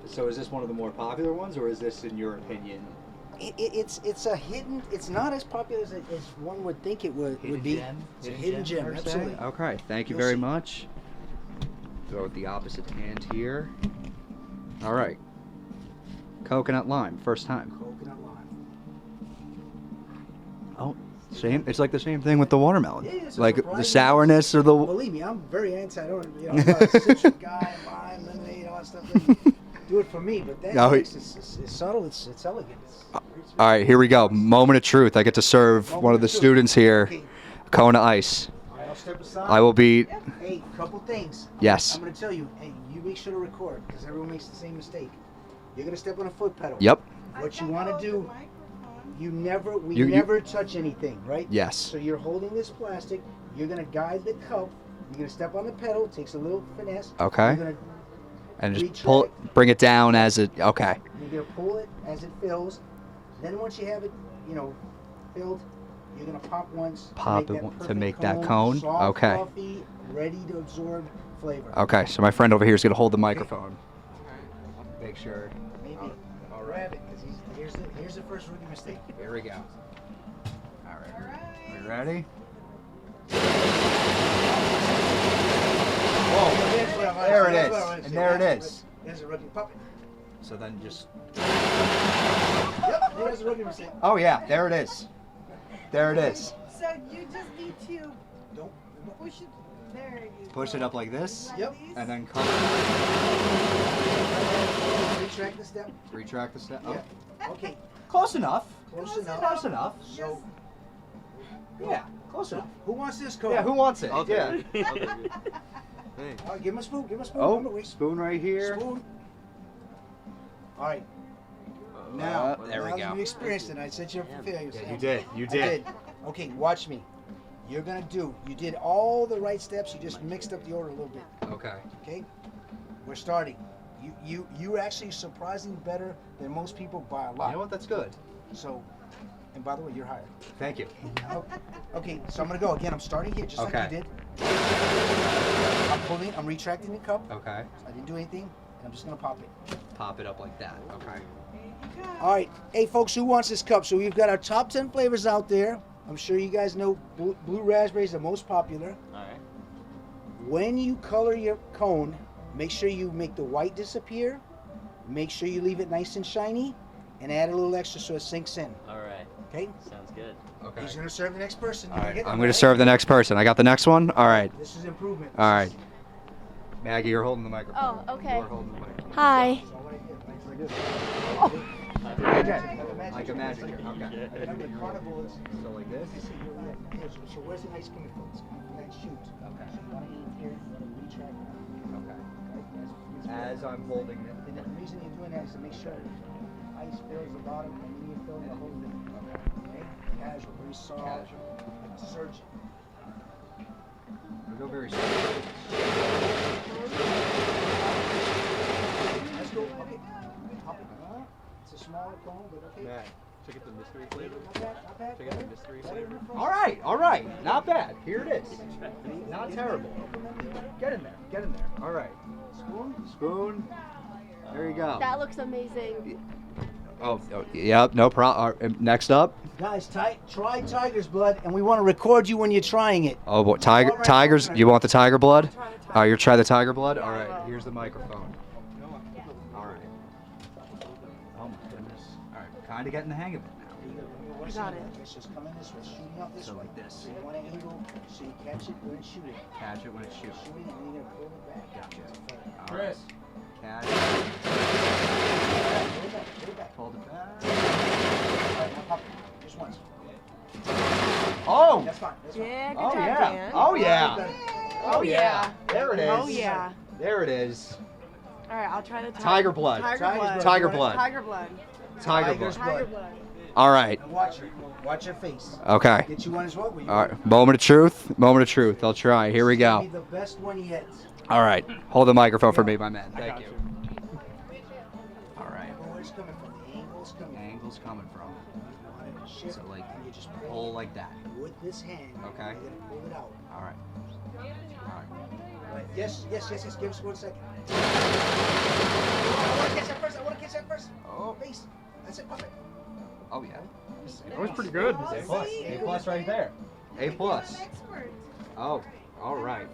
So is this one of the more popular ones, or is this, in your opinion? It's a hidden. It's not as popular as one would think it would be. It's a hidden gem. Absolutely. Okay, thank you You'll very see. much. Throw it the opposite hand here. All right. Coconut lime, first time. Coconut lime. Oh, same. It's like the same thing with the watermelon. Yeah, it's like the surprising. sourness or the. Believe me, I'm very anti. I don't. I'm not a citric guy. Lime, lemonade, all that stuff. Do it for me, but that No, mix is subtle. It's elegant. All right, here we go. Moment of truth. I get to serve one of the students here, Kona Ice. All right, I'll step aside. I will be. Hey, couple things. Yes. I'm going to tell you. Hey, you make sure to record because everyone makes the same mistake. You're going to step on a foot pedal. Yep. What you want to do? We You- never touch anything, right? Yes. So you're holding this plastic. You're going to guide the cup. You're going to step on the pedal. It takes a little finesse. Okay. You're going to And just bring it down as it. Okay. You're gonna pull it as it fills. Then once you have it, filled, you're gonna pop once. Pop it to make that cone. Soft, Okay. fluffy, ready to absorb flavor. Okay. So my friend over here is gonna hold the microphone. Make sure. Maybe. All right. Grab it, because here's the first rookie mistake. Here we go. All right. Are you ready? Whoa! There it is, and there it is. There's a rookie. Pop it. So then just. Yep. There's a rookie mistake. Oh yeah, there it is. There it is. So you just need to push it. There you Push it up like this. Yep. And then come. Retract the step. Retract the step. Oh. Yeah. Okay. Close enough. Close enough. Close enough. So. Yeah. Close enough. Who wants this cone? Yeah. Who wants it? Yeah. All right, give him a spoon. Give him a spoon. Oh, Remember, spoon right here. Spoon. All right. Now, there we now go. that you experienced it, I set you up for failure. Yeah, you did. You I did. Okay, watch me. You're gonna do. You did all the right steps. You just mixed up the order a little bit. Okay. Okay. We're starting. You actually surprisingly better than most people by a lot. You know what? That's good. So, and by the way, you're hired. Thank you. Okay, so I'm gonna go again. I'm starting here just like you did. I'm pulling. I'm retracting the cup. Okay. I didn't do anything, and I'm just gonna pop it. Pop it up like that. Okay. All right, hey folks, who wants this cup? So we've got our top 10 flavors out there. I'm sure you guys know blue raspberry is the most popular. All right. When you color your cone, make sure you make the white disappear. Make sure you leave it nice and shiny, and add a little extra so it sinks in. All right. Okay. Sounds good. Okay. He's gonna serve the next person. All right. I'm gonna serve the next person. I got the next one. All right. This is improvement. All right. Maggie, you're holding the microphone. Oh, okay. You're holding the microphone. Hi. Like a magic. Okay. Remember, carnival is So like this. So where's the ice coming from? It's coming from that chute. Okay. So you want to aim here, you want to retract. Okay. As I'm holding it. And the reason you're doing that is to make sure ice fills the bottom and then you fill the whole thing. Okay? Casual, very soft. Surge. We go very slow. Let's go. Okay. Pop it. It's a smaller cone, but okay. Matt, check out the mystery flavor. Not bad, not bad. Check out the mystery flavor. All right. All right. Not bad. Here it is. Not terrible. Get in there. Get in there. All right. Spoon. Spoon. There you go. That looks amazing. Oh, yep. No problem. Next up. Guys, try tiger's blood, and we want to record you when you're trying it. Oh, boy. Tigers. You want the tiger blood? Oh, you try the tiger blood? All right. Here's the microphone. All right. Oh, my goodness. All right. Kind of getting the hang of it now. You got it. It's just coming this way, shooting up this So way. like this. So you want to angle so you catch it when it's shooting. Catch it when it's shooting. Shooting, and then you're going to pull it back. Gotcha. All Chris. right. Catch it. Hold it back. All right, now pop it. Just once. Oh! That's fine. Yeah, good Oh, job, yeah. Dan. Oh, yeah. Oh, yeah. There it is. Oh, yeah. There it is. All right, I'll try the Tiger blood. Tiger blood. Tiger blood. Tiger blood. Tiger blood. All right. Now watch her. Watch your face. Okay. Get you one as well. All right. Moment of truth. Moment of truth. I'll try. Here we go. Be the best one yet. All right. Hold the microphone for me, my man. Thank you. All right. Where's coming from? The angle's coming. The angle's coming from. Shift, So like, and you just pull like that. with this hand. Okay. You're gonna pull it out. All right. Right. Yes. Give us 1 second. I want to catch that first. Oh, base. That's it. Perfect. Oh yeah. That was pretty good. A plus. A plus right there. A plus. Oh. All right.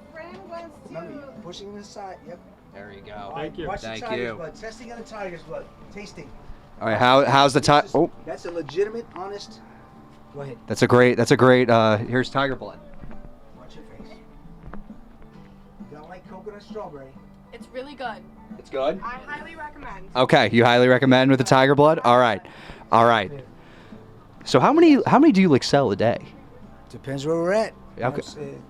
Remember, you're pushing this side. Yep. There you go. All right, watch the Thank tiger's you. blood. Testing on the tiger's blood. Tasting. All right. How's the tiger? Oh. That's a legitimate, honest. Go ahead. That's a great. Here's tiger blood. Watch your face. You don't like coconut strawberry. It's really good. It's good? I highly recommend. Okay. You highly recommend with the tiger blood. All right. All right. So how many do you like sell a day? Depends where we're at. Okay.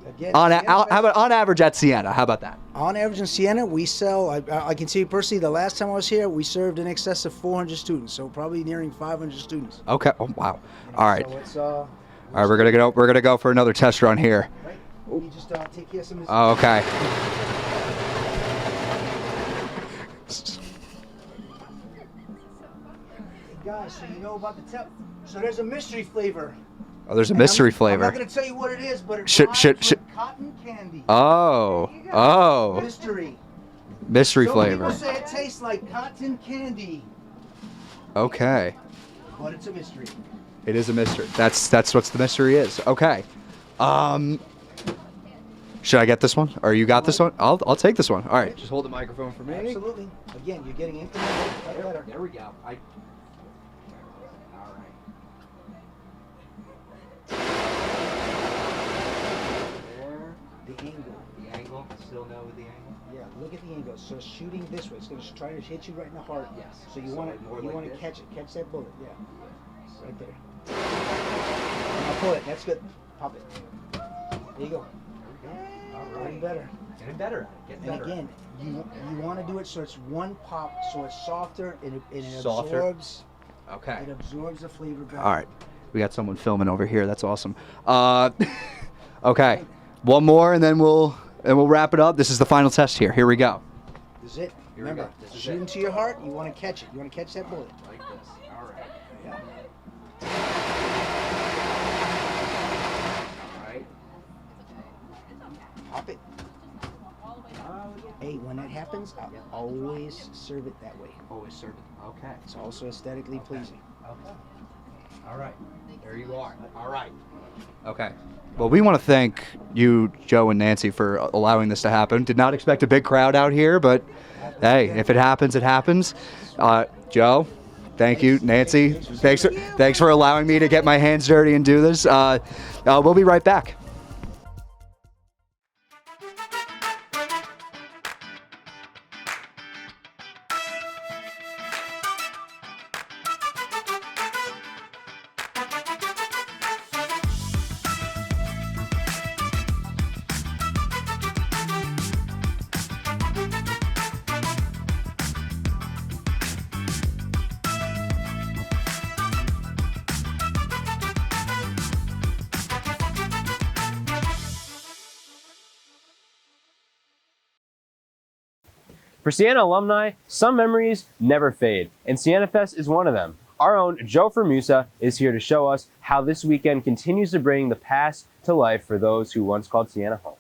Again, How Siena Fest- about on average at Siena? How about that? On average in Siena, we sell, I can tell you personally, the last time I was here, we served in excess of 400 students, so probably nearing 500 students. Okay. Oh wow. All right. So it's, All right. We're gonna go for another test run here. right? You just take care of some of this. Oh, okay. Guys, so you know about so there's a mystery flavor. Oh, there's a mystery flavor. I'm not going to tell you what it is, but it Should- rhymes should- with should- cotton candy. Oh. Mystery. Mystery Some flavor. people say it tastes like cotton candy, Okay. but it's a mystery. It is a mystery. That's what the mystery is. Okay. Should I get this one? Or you got this one? I'll take this one. All right. Just hold the microphone for me. Absolutely. Again, you're getting incremental better. There we go. All The angle. The angle. Still know with the angle. Yeah, look at the angle. So shooting this way, it's going to try to hit you right in the heart. Yes. So you So want like more to like this? catch it, catch that bullet. Yeah. Right there. Now pull it. That's good. Pop it. There you go. Getting better. Getting better at it. Getting And better. again, you want to do it so it's one pop, so it's softer and it Softer. absorbs. Okay. It absorbs the flavor better. All right. We got someone filming over here. That's awesome. Okay. One more and then we'll wrap it up. This is the final test here. Here we go. This is it. Here we Remember, go. This is shoot it. into your heart. You want to catch it. You want to catch that bullet. Like this. All right. Yeah. All right. Pop it. Hey, when that happens, I always serve it that way. Always serve it. Okay. It's also aesthetically pleasing. Okay. All right. There you are. All right. Okay. Well, we want to thank you, Joe and Nancy, for allowing this to happen. Did not expect a big crowd out here, but hey, if it happens, it happens. Joe, thank you. Nancy, thanks for allowing me to get my hands dirty and do this. We'll be right back. For Siena alumni, some memories never fade, and Siena Fest is one of them. Our own Joe Formusa is here to show us how this weekend continues to bring the past to life for those who once called Siena home.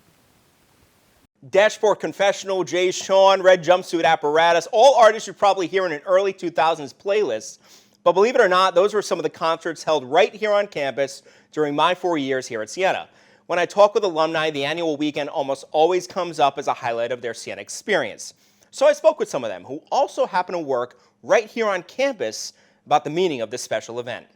Dashboard Confessional, Jay Sean, Red Jumpsuit Apparatus, all artists you probably hear in an early 2000s playlist. But believe it or not, those were some of the concerts held right here on campus during my 4 years here at Siena. When I talk with alumni, the annual weekend almost always comes up as a highlight of their Siena experience. So I spoke with some of them who also happen to work right here on campus about the meaning of this special event.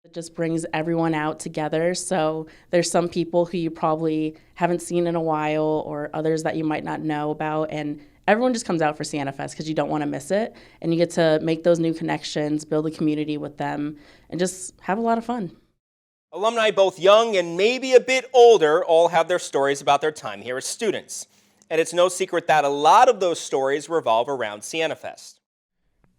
It just brings everyone out together. So there's some people who you probably haven't seen in a while or others that you might not know about. And everyone just comes out for Siena Fest because you don't want to miss it. And you get to make those new connections, build a community with them, and just have a lot of fun. Alumni both young and maybe a bit older all have their stories about their time here as students. And it's no secret that a lot of those stories revolve around Siena Fest.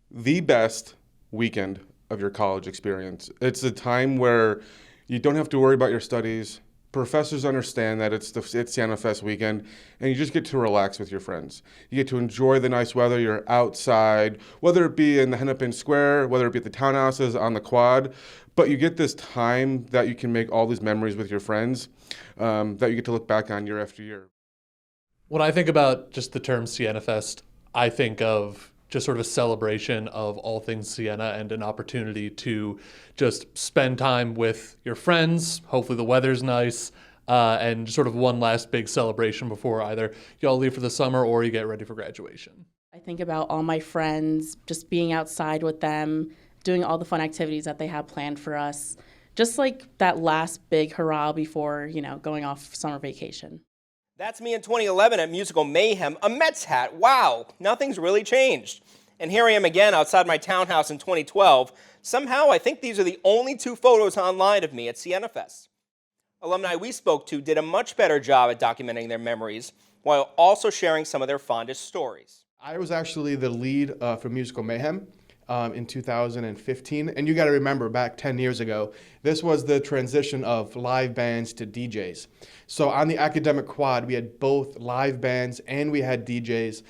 The best weekend of your college experience. It's a time where you don't have to worry about your studies. Professors understand that it's Siena Fest weekend, and you just get to relax with your friends. You get to enjoy the nice weather. You're outside, whether it be in the Hennepin Square, whether it be at the townhouses, on the quad, but you get this time that you can make all these memories with your friends that you get to look back on year after year. When I think about just the term Siena Fest, I think of just sort of a celebration of all things Siena and an opportunity to just spend time with your friends. Hopefully the weather's nice, and sort of one last big celebration before either y'all leave for the summer or you get ready for graduation. I think about all my friends, just being outside with them, doing all the fun activities that they have planned for us. Just like that last big hurrah before, going off summer vacation. That's me in 2011 at Musical Mayhem, a Mets hat. Wow, nothing's really changed. And here I am again outside my townhouse in 2012. Somehow, I think these are the only 2 photos online of me at Siena Fest. Alumni we spoke to did a much better job at documenting their memories while also sharing some of their fondest stories. I was actually the lead for Musical Mayhem in 2015. And you got to remember, back 10 years ago, this was the transition of live bands to DJs. So on the academic quad, we had both live bands and we had DJs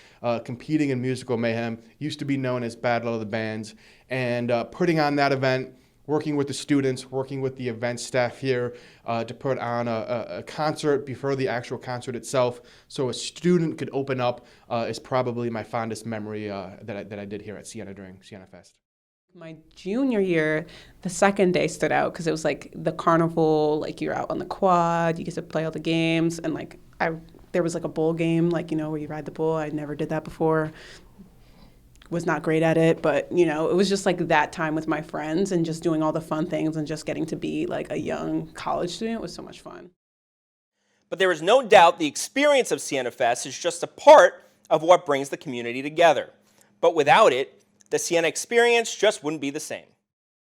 competing in Musical Mayhem, used to be known as Battle of the Bands, and putting on that event, working with the students, working with the event staff here to put on a concert before the actual concert itself, so a student could open up is probably my fondest memory that I did here at Siena during Siena Fest. My junior year, the second day stood out because it was like the carnival, like you're out on the quad, you get to play all the games, and like there was like a bull game, like, where you ride the bull. I never did that before. Was not great at it, but it was just like that time with my friends and just doing all the fun things and just getting to be like a young college student was so much fun. But there is no doubt the experience of Siena Fest is just a part of what brings the community together. But without it, the Siena experience just wouldn't be the same.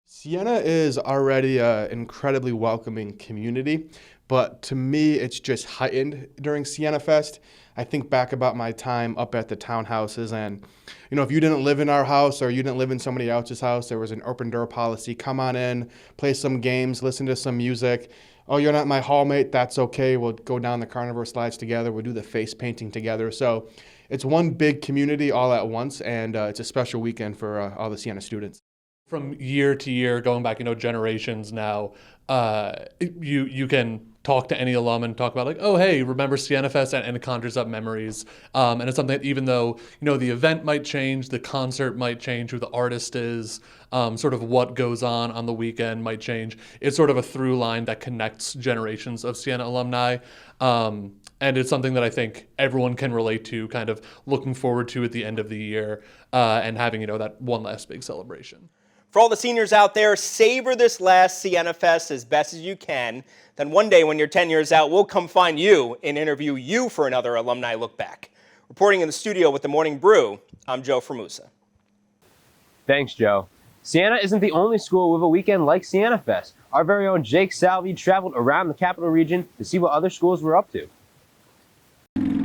Siena is already an incredibly welcoming community, but to me, it's just heightened during Siena Fest. I think back about my time up at the townhouses, and if you didn't live in our house or you didn't live in somebody else's house, there was an open door policy. Come on in, play some games, listen to some music. Oh, you're not my hallmate? That's okay. We'll go down the carnivore slides together. We'll do the face painting together. So it's one big community all at once, and it's a special weekend for all the Siena students. From year to year, going back, generations now, you can talk to any alum and talk about like, oh, hey, remember Siena Fest, and it conjures up memories. And it's something that even though, the event might change, the concert might change, who the artist is, sort of what goes on the weekend might change. It's sort of a through line that connects generations of Siena alumni. And it's something that I think everyone can relate to, kind of looking forward to at the end of the year and having, that one last big celebration. For all the seniors out there, savor this last Siena Fest as best as you can. Then one day when you're 10 years out, we'll come find you and interview you for another alumni look back. Reporting in the studio with the Morning Brew, I'm Joe Formusa. Thanks, Joe. Siena isn't the only school with a weekend like Siena Fest. Our very own Jake Salvi traveled around the capital region to see what other schools were up to.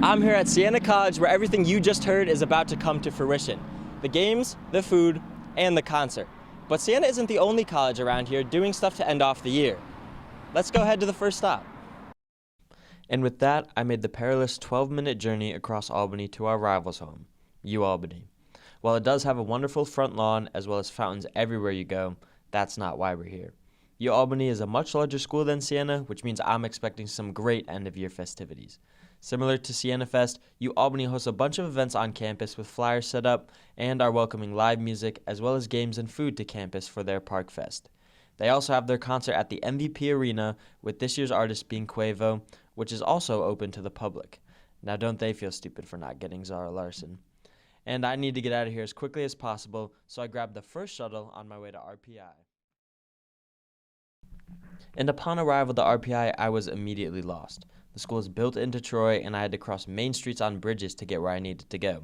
I'm here at Siena College, where everything you just heard is about to come to fruition. The games, the food, and the concert. But Siena isn't the only college around here doing stuff to end off the year. Let's go ahead to the first stop. And with that, I made the perilous 12-minute journey across Albany to our rival's home, UAlbany. While it does have a wonderful front lawn as well as fountains everywhere you go, that's not why we're here. UAlbany is a much larger school than Siena, which means I'm expecting some great end-of-year festivities. Similar to Siena Fest, UAlbany hosts a bunch of events on campus with flyers set up and are welcoming live music as well as games and food to campus for their Park Fest. They also have their concert at the MVP Arena, with this year's artist being Quavo, which is also open to the public. Now don't they feel stupid for not getting Zara Larsson. And I need to get out of here as quickly as possible, so I grabbed the first shuttle on my way to RPI. And upon arrival to RPI, I was immediately lost. The school is built into Troy, and I had to cross main streets on bridges to get where I needed to go.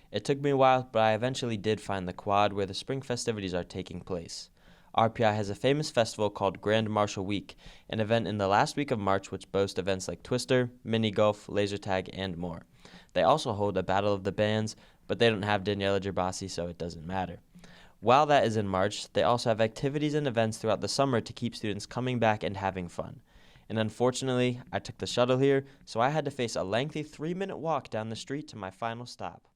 It took me a while, but I eventually did find the quad where the spring festivities are taking place. RPI has a famous festival called Grand Marshal Week, an event in the last week of March which boasts events like Twister, mini golf, laser tag, and more. They also hold a Battle of the Bands, but they don't have Daniela Gerbasi, so it doesn't matter. While that is in March, they also have activities and events throughout the summer to keep students coming back and having fun. And unfortunately, I took the shuttle here, so I had to face a lengthy 3-minute walk down the street to my final stop,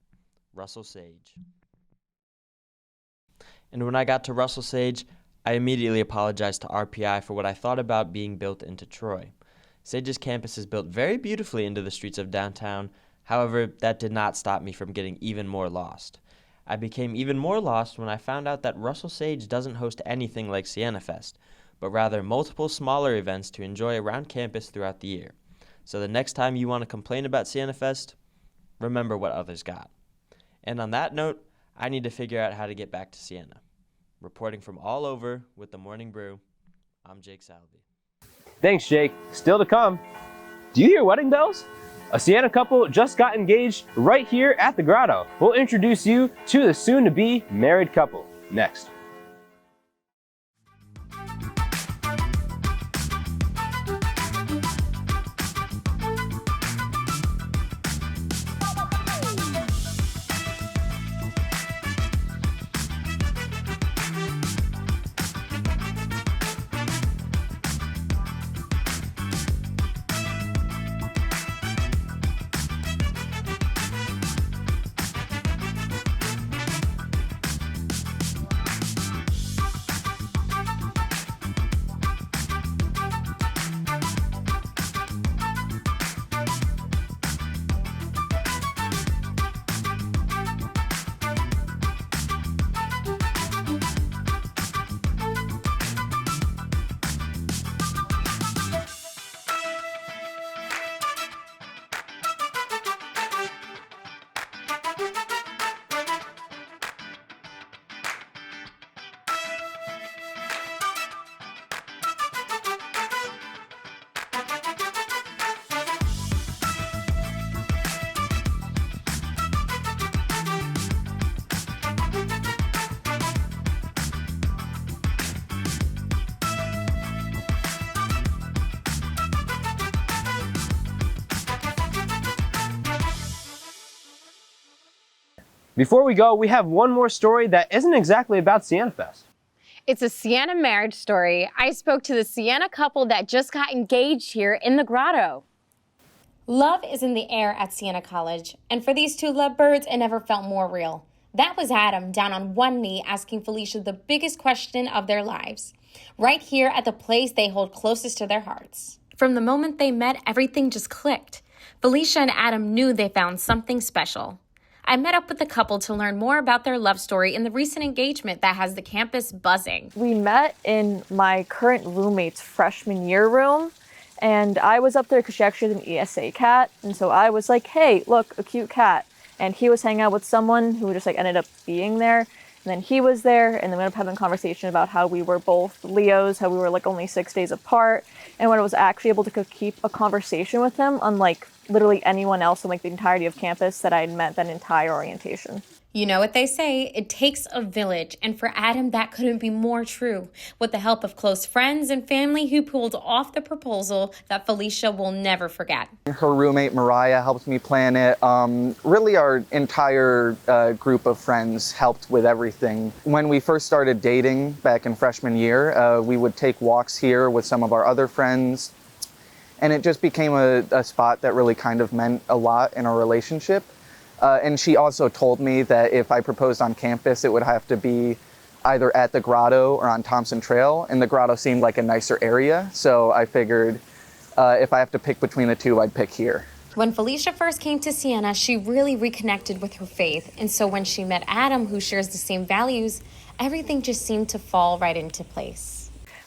Russell Sage. And when I got to Russell Sage, I immediately apologized to RPI for what I thought about being built into Troy. Sage's campus is built very beautifully into the streets of downtown. However, that did not stop me from getting even more lost. I became even more lost when I found out that Russell Sage doesn't host anything like Siena Fest, but rather multiple smaller events to enjoy around campus throughout the year. So the next time you want to complain about Siena Fest, remember what others got. And on that note, I need to figure out how to get back to Siena. Reporting from all over with the Morning Brew, I'm Jake Salby. Thanks, Jake. Still to come. Do you hear wedding bells? A Siena couple just got engaged right here at the Grotto. We'll introduce you to the soon-to-be married couple next. Before we go, we have one more story that isn't exactly about Siena Fest. It's a Siena marriage story. I spoke to the Siena couple that just got engaged here in the Grotto. Love is in the air at Siena College, and for these two lovebirds, it never felt more real. That was Adam down on one knee asking Felicia the biggest question of their lives, right here at the place they hold closest to their hearts. From the moment they met, everything just clicked. Felicia and Adam knew they found something special. I met up with the couple to learn more about their love story in the recent engagement that has the campus buzzing. We met in my current roommate's freshman year room, and I was up there because she actually has an ESA cat, and so I was like, hey, look, a cute cat. And he was hanging out with someone who just ended up being there, and then he was there, and then we ended up having a conversation about how we were both Leos, how we were only 6 days apart, and when I was actually able to keep a conversation with him, unlike literally anyone else in the entirety of campus that I'd met that entire orientation. You know what they say, it takes a village, and for Adam, that couldn't be more true. With the help of close friends and family who pulled off the proposal that Felicia will never forget. Her roommate, Mariah, helped me plan it. Really, our entire group of friends helped with everything. When we first started dating back in freshman year, we would take walks here with some of our other friends, and it just became a spot that really kind of meant a lot in our relationship. And she also told me that if I proposed on campus, it would have to be either at the Grotto or on Thompson Trail, and the Grotto seemed like a nicer area, so I figured if I have to pick between the two, I'd pick here. When Felicia first came to Siena, she really reconnected with her faith, and so when she met Adam, who shares the same values, everything just seemed to fall right into place.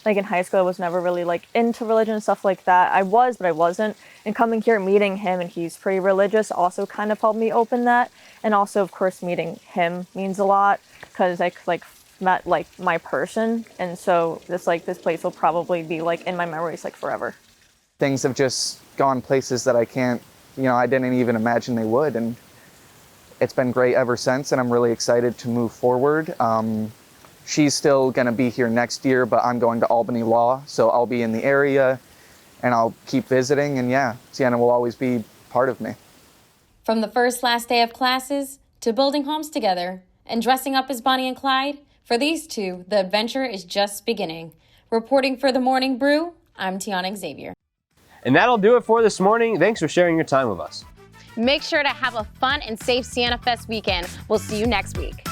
In high school, I was never really into religion and stuff like that. I was, but I wasn't. And coming here, meeting him, and he's pretty religious, also kind of helped me open that. And also, of course, meeting him means a lot because I met my person, and so this place will probably be in my memories forever. Things have just gone places that I can't, I didn't even imagine they would, and it's been great ever since. And I'm really excited to move forward. She's still going to be here next year, but I'm going to Albany Law, so I'll be in the area and I'll keep visiting, and yeah, Siena will always be part of me. From the first last day of classes to building homes together and dressing up as Bonnie and Clyde, for these two, the adventure is just beginning. Reporting for the Morning Brew, I'm Tiana Xavier. And that'll do it for this morning. Thanks for sharing your time with us. Make sure to have a fun and safe Siena Fest weekend. We'll see you next week.